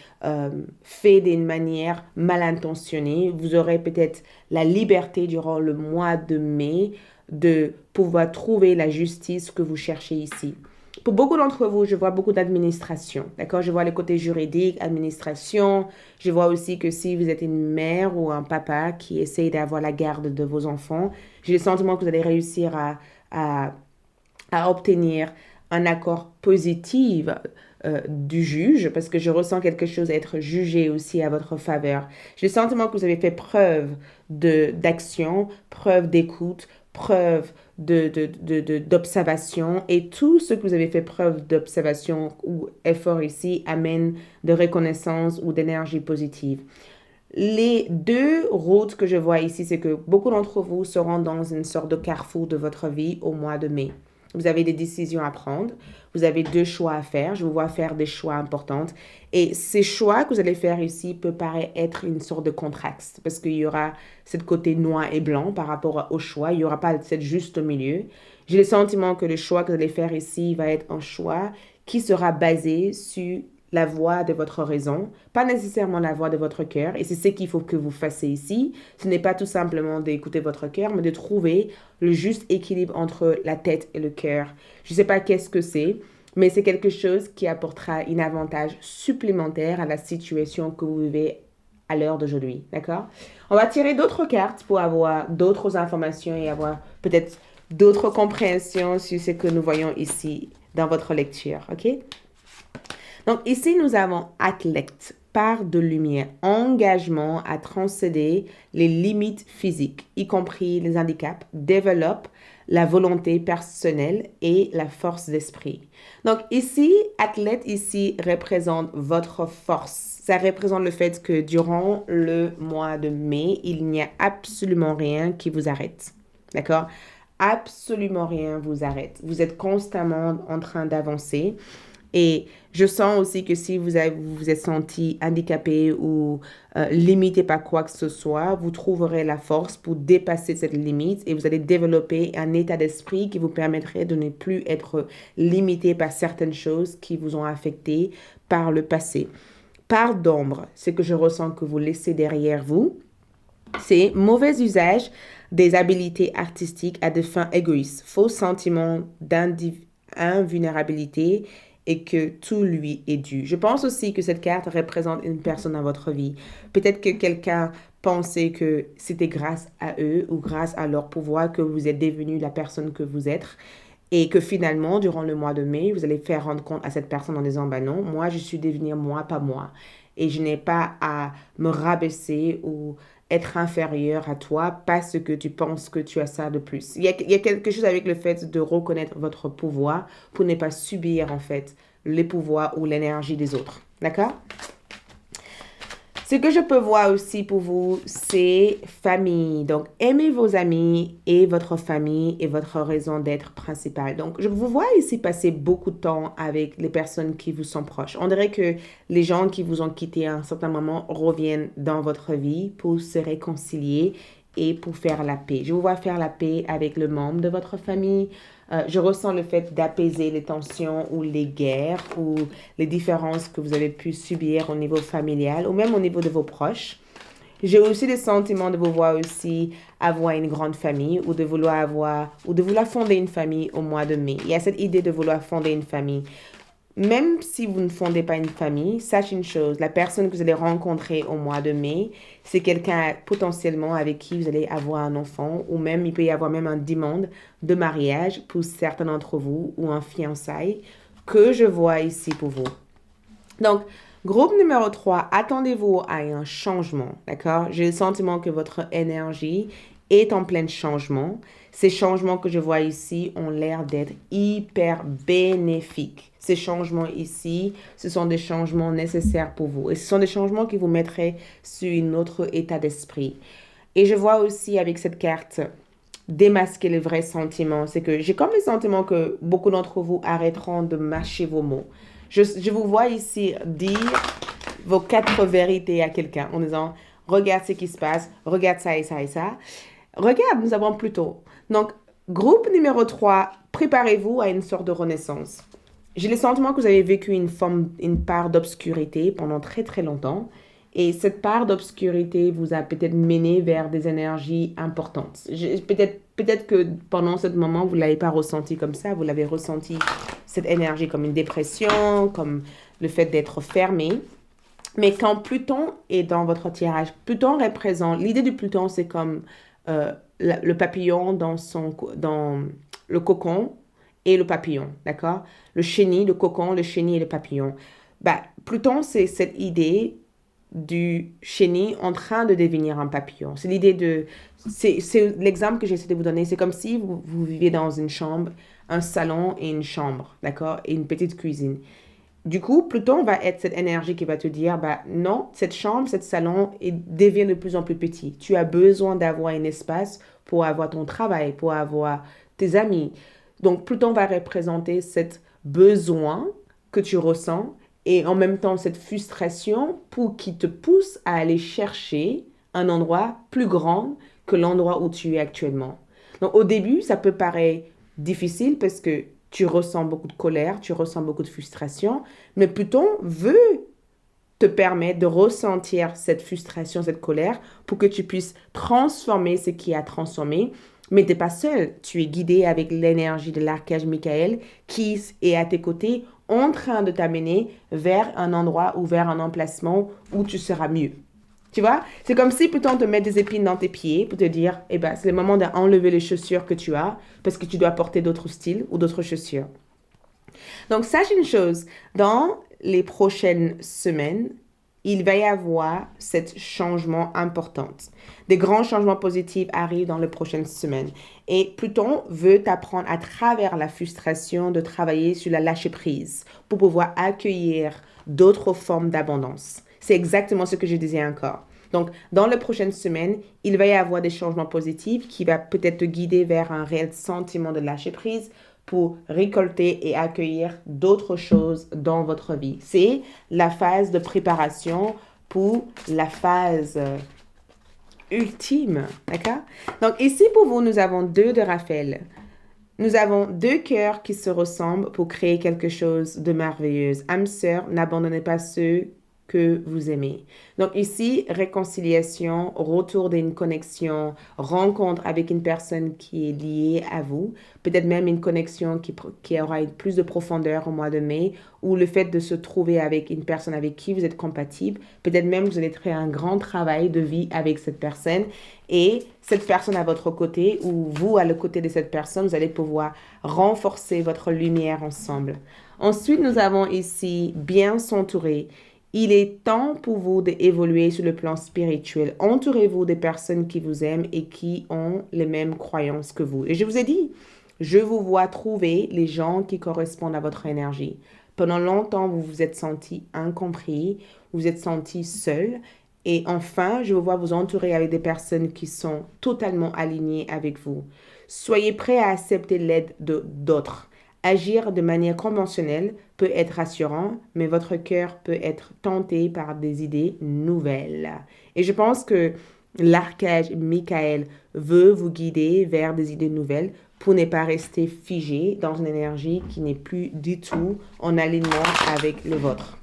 fait d'une manière mal intentionnée, vous aurez peut-être la liberté durant le mois de mai de pouvoir trouver la justice que vous cherchez ici. Pour beaucoup d'entre vous, je vois beaucoup d'administration, d'accord? Je vois le côté juridique, administration. Je vois aussi que si vous êtes une mère ou un papa qui essaye d'avoir la garde de vos enfants, j'ai le sentiment que vous allez réussir à, à obtenir un accord positif du juge, parce que je ressens quelque chose à être jugé aussi à votre faveur. J'ai le sentiment que vous avez fait preuve d'action, preuve d'écoute, preuve d'observation, et tout ce que vous avez fait preuve d'observation ou effort ici amène de reconnaissance ou d'énergie positive. Les deux routes que je vois ici, c'est que beaucoup d'entre vous seront dans une sorte de carrefour de votre vie au mois de mai. Vous avez des décisions à prendre, vous avez deux choix à faire. Je vous vois faire des choix importants. Et ces choix que vous allez faire ici peut paraître être une sorte de contraste, parce qu'il y aura ce côté noir et blanc par rapport au choix. Il n'y aura pas cette juste milieu. J'ai le sentiment que le choix que vous allez faire ici va être un choix qui sera basé sur la voix de votre raison, pas nécessairement la voix de votre cœur. Et c'est ce qu'il faut que vous fassiez ici. Ce n'est pas tout simplement d'écouter votre cœur, mais de trouver le juste équilibre entre la tête et le cœur. Je ne sais pas qu'est-ce que c'est, mais c'est quelque chose qui apportera un avantage supplémentaire à la situation que vous vivez à l'heure d'aujourd'hui. D'accord? On va tirer d'autres cartes pour avoir d'autres informations et avoir peut-être d'autres compréhensions sur ce que nous voyons ici dans votre lecture. OK? Donc ici, nous avons athlète, part de lumière, engagement à transcender les limites physiques, y compris les handicaps, développe la volonté personnelle et la force d'esprit. Donc ici, athlète ici représente votre force. Ça représente le fait que durant le mois de mai, il n'y a absolument rien qui vous arrête. D'accord? Absolument rien vous arrête. Vous êtes constamment en train d'avancer. Et je sens aussi que si vous vous êtes senti handicapé ou limité par quoi que ce soit, vous trouverez la force pour dépasser cette limite et vous allez développer un état d'esprit qui vous permettrait de ne plus être limité par certaines choses qui vous ont affecté par le passé. Part d'ombre, ce que je ressens que vous laissez derrière vous, c'est mauvais usage des habiletés artistiques à des fins égoïstes, faux sentiment d'invulnérabilité et que tout lui est dû. Je pense aussi que cette carte représente une personne dans votre vie. Peut-être que quelqu'un pensait que c'était grâce à eux ou grâce à leur pouvoir que vous êtes devenu la personne que vous êtes et que finalement, durant le mois de mai, vous allez faire rendre compte à cette personne en disant, ben non, moi, je suis devenir moi, pas moi. Et je n'ai pas à me rabaisser ou être inférieur à toi parce que tu penses que tu as ça de plus. Il y a quelque chose avec le fait de reconnaître votre pouvoir pour ne pas subir en fait les pouvoirs ou l'énergie des autres. D'accord? Ce que je peux voir aussi pour vous, c'est famille. Donc, aimez vos amis et votre famille et votre raison d'être principale. Donc, je vous vois ici passer beaucoup de temps avec les personnes qui vous sont proches. On dirait que les gens qui vous ont quitté à un certain moment reviennent dans votre vie pour se réconcilier et pour faire la paix. Je vous vois faire la paix avec le membre de votre famille. Je ressens le fait d'apaiser les tensions ou les guerres ou les différences que vous avez pu subir au niveau familial ou même au niveau de vos proches. J'ai aussi le sentiment de vous voir aussi avoir une grande famille ou de vouloir fonder une famille au mois de mai. Il y a cette idée de vouloir fonder une famille. Même si vous ne fondez pas une famille, sachez une chose, la personne que vous allez rencontrer au mois de mai, c'est quelqu'un potentiellement avec qui vous allez avoir un enfant ou même il peut y avoir même une demande de mariage pour certains d'entre vous ou un fiançailles que je vois ici pour vous. Donc, groupe numéro 3, attendez-vous à un changement, d'accord? J'ai le sentiment que votre énergie est en plein changement. Ces changements que je vois ici ont l'air d'être hyper bénéfiques. Ces changements ici, ce sont des changements nécessaires pour vous. Et ce sont des changements qui vous mettraient sur un autre état d'esprit. Et je vois aussi avec cette carte démasquer les vrais sentiments. C'est que j'ai comme le sentiment que beaucoup d'entre vous arrêteront de mâcher vos mots. Je vous vois ici dire vos 4 vérités à quelqu'un en disant, regarde ce qui se passe, regarde ça et ça et ça. Regarde, nous avons Pluton. Donc, groupe numéro 3, préparez-vous à une sorte de renaissance. J'ai le sentiment que vous avez vécu une part d'obscurité pendant très très longtemps. Et cette part d'obscurité vous a peut-être mené vers des énergies importantes. Peut-être que pendant ce moment, vous ne l'avez pas ressenti comme ça. Vous l'avez ressenti, cette énergie, comme une dépression, comme le fait d'être fermé. Mais quand Pluton est dans votre tirage, Pluton représente, l'idée du Pluton, c'est comme le papillon dans le cocon et le papillon, d'accord? Le chenil, le cocon, le chenil et le papillon. Bah, Pluton, c'est cette idée du chenil en train de devenir un papillon. C'est l'idée de... C'est l'exemple que j'essaie de vous donner. C'est comme si vous viviez dans une chambre, un salon et une chambre, d'accord? Et une petite cuisine. Du coup, Pluton va être cette énergie qui va te dire, bah non, cette chambre, cette salon devient de plus en plus petit. Tu as besoin d'avoir un espace pour avoir ton travail, pour avoir tes amis. Donc, Pluton va représenter cet besoin que tu ressens et en même temps cette frustration qui te pousse à aller chercher un endroit plus grand que l'endroit où tu es actuellement. Donc, au début, ça peut paraître difficile parce que tu ressens beaucoup de colère, tu ressens beaucoup de frustration, mais Pluton veut te permettre de ressentir cette frustration, cette colère, pour que tu puisses transformer ce qui a transformé. Mais tu n'es pas seul, tu es guidé avec l'énergie de l'archange Michael qui est à tes côtés en train de t'amener vers un endroit ou vers un emplacement où tu seras mieux. Tu vois, c'est comme si Pluton te met des épines dans tes pieds pour te dire, eh ben, c'est le moment d'enlever les chaussures que tu as parce que tu dois porter d'autres styles ou d'autres chaussures. Donc, sache une chose, dans les prochaines semaines, il va y avoir ce changement important. Des grands changements positifs arrivent dans les prochaines semaines. Et Pluton veut t'apprendre à travers la frustration de travailler sur la lâcher prise pour pouvoir accueillir d'autres formes d'abondance. C'est exactement ce que je disais encore. Donc, dans les prochaines semaines, il va y avoir des changements positifs qui va peut-être te guider vers un réel sentiment de lâcher prise pour récolter et accueillir d'autres choses dans votre vie. C'est la phase de préparation pour la phase ultime, d'accord? Donc ici pour vous, nous avons 2 de Raphaël. Nous avons 2 cœurs qui se ressemblent pour créer quelque chose de merveilleux. Âme sœur, n'abandonnez pas ceux que vous aimez. Donc ici, réconciliation, retour d'une connexion, rencontre avec une personne qui est liée à vous, peut-être même une connexion qui aura plus de profondeur au mois de mai, ou le fait de se trouver avec une personne avec qui vous êtes compatible, peut-être même vous allez faire un grand travail de vie avec cette personne, et cette personne à votre côté, ou vous à le côté de cette personne, vous allez pouvoir renforcer votre lumière ensemble. Ensuite, nous avons ici bien s'entourer. Il est temps pour vous d'évoluer sur le plan spirituel. Entourez-vous des personnes qui vous aiment et qui ont les mêmes croyances que vous. Et je vous ai dit, je vous vois trouver les gens qui correspondent à votre énergie. Pendant longtemps, vous vous êtes senti incompris, vous vous êtes senti seul. Et enfin, je vous vois vous entourer avec des personnes qui sont totalement alignées avec vous. Soyez prêts à accepter l'aide d'autres. Agir de manière conventionnelle peut être rassurant, mais votre cœur peut être tenté par des idées nouvelles. Et je pense que l'archange Michael veut vous guider vers des idées nouvelles pour ne pas rester figé dans une énergie qui n'est plus du tout en alignement avec le vôtre.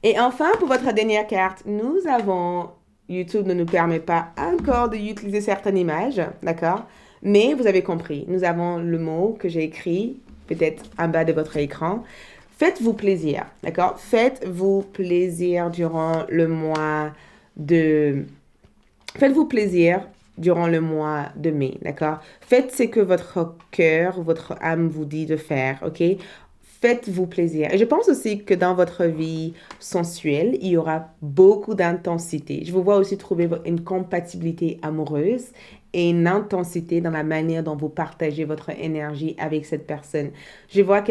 Et enfin, pour votre dernière carte, nous avons... YouTube ne nous permet pas encore d'utiliser certaines images, d'accord? Mais vous avez compris, nous avons le mot que j'ai écrit, peut-être en bas de votre écran. Faites-vous plaisir, d'accord? Faites-vous plaisir durant le mois de... Faites-vous plaisir durant le mois de mai, d'accord? Faites ce que votre cœur, votre âme vous dit de faire, ok? Faites-vous plaisir. Et je pense aussi que dans votre vie sensuelle, il y aura beaucoup d'intensité. Je vous vois aussi trouver une compatibilité amoureuse et une intensité dans la manière dont vous partagez votre énergie avec cette personne. Je vois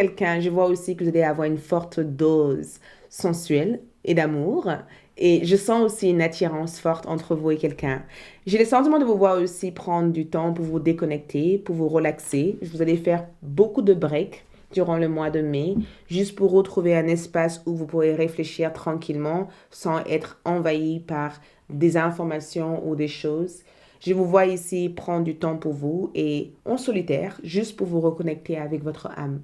aussi que vous allez avoir une forte dose sensuelle et d'amour. Et je sens aussi une attirance forte entre vous et quelqu'un. J'ai le sentiment de vous voir aussi prendre du temps pour vous déconnecter, pour vous relaxer. Vous allez faire beaucoup de breaks durant le mois de mai, juste pour retrouver un espace où vous pourrez réfléchir tranquillement sans être envahi par des informations ou des choses. Je vous vois ici prendre du temps pour vous et en solitaire, juste pour vous reconnecter avec votre âme.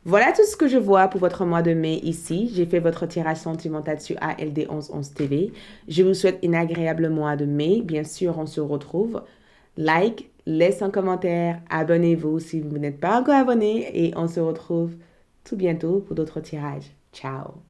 Voilà tout ce que je vois pour votre mois de mai ici. J'ai fait votre tirage sentimental sur ALD1111 TV. Je vous souhaite un agréable mois de mai. Bien sûr, on se retrouve. Like, laisse un commentaire, abonnez-vous si vous n'êtes pas encore abonné et on se retrouve tout bientôt pour d'autres tirages. Ciao!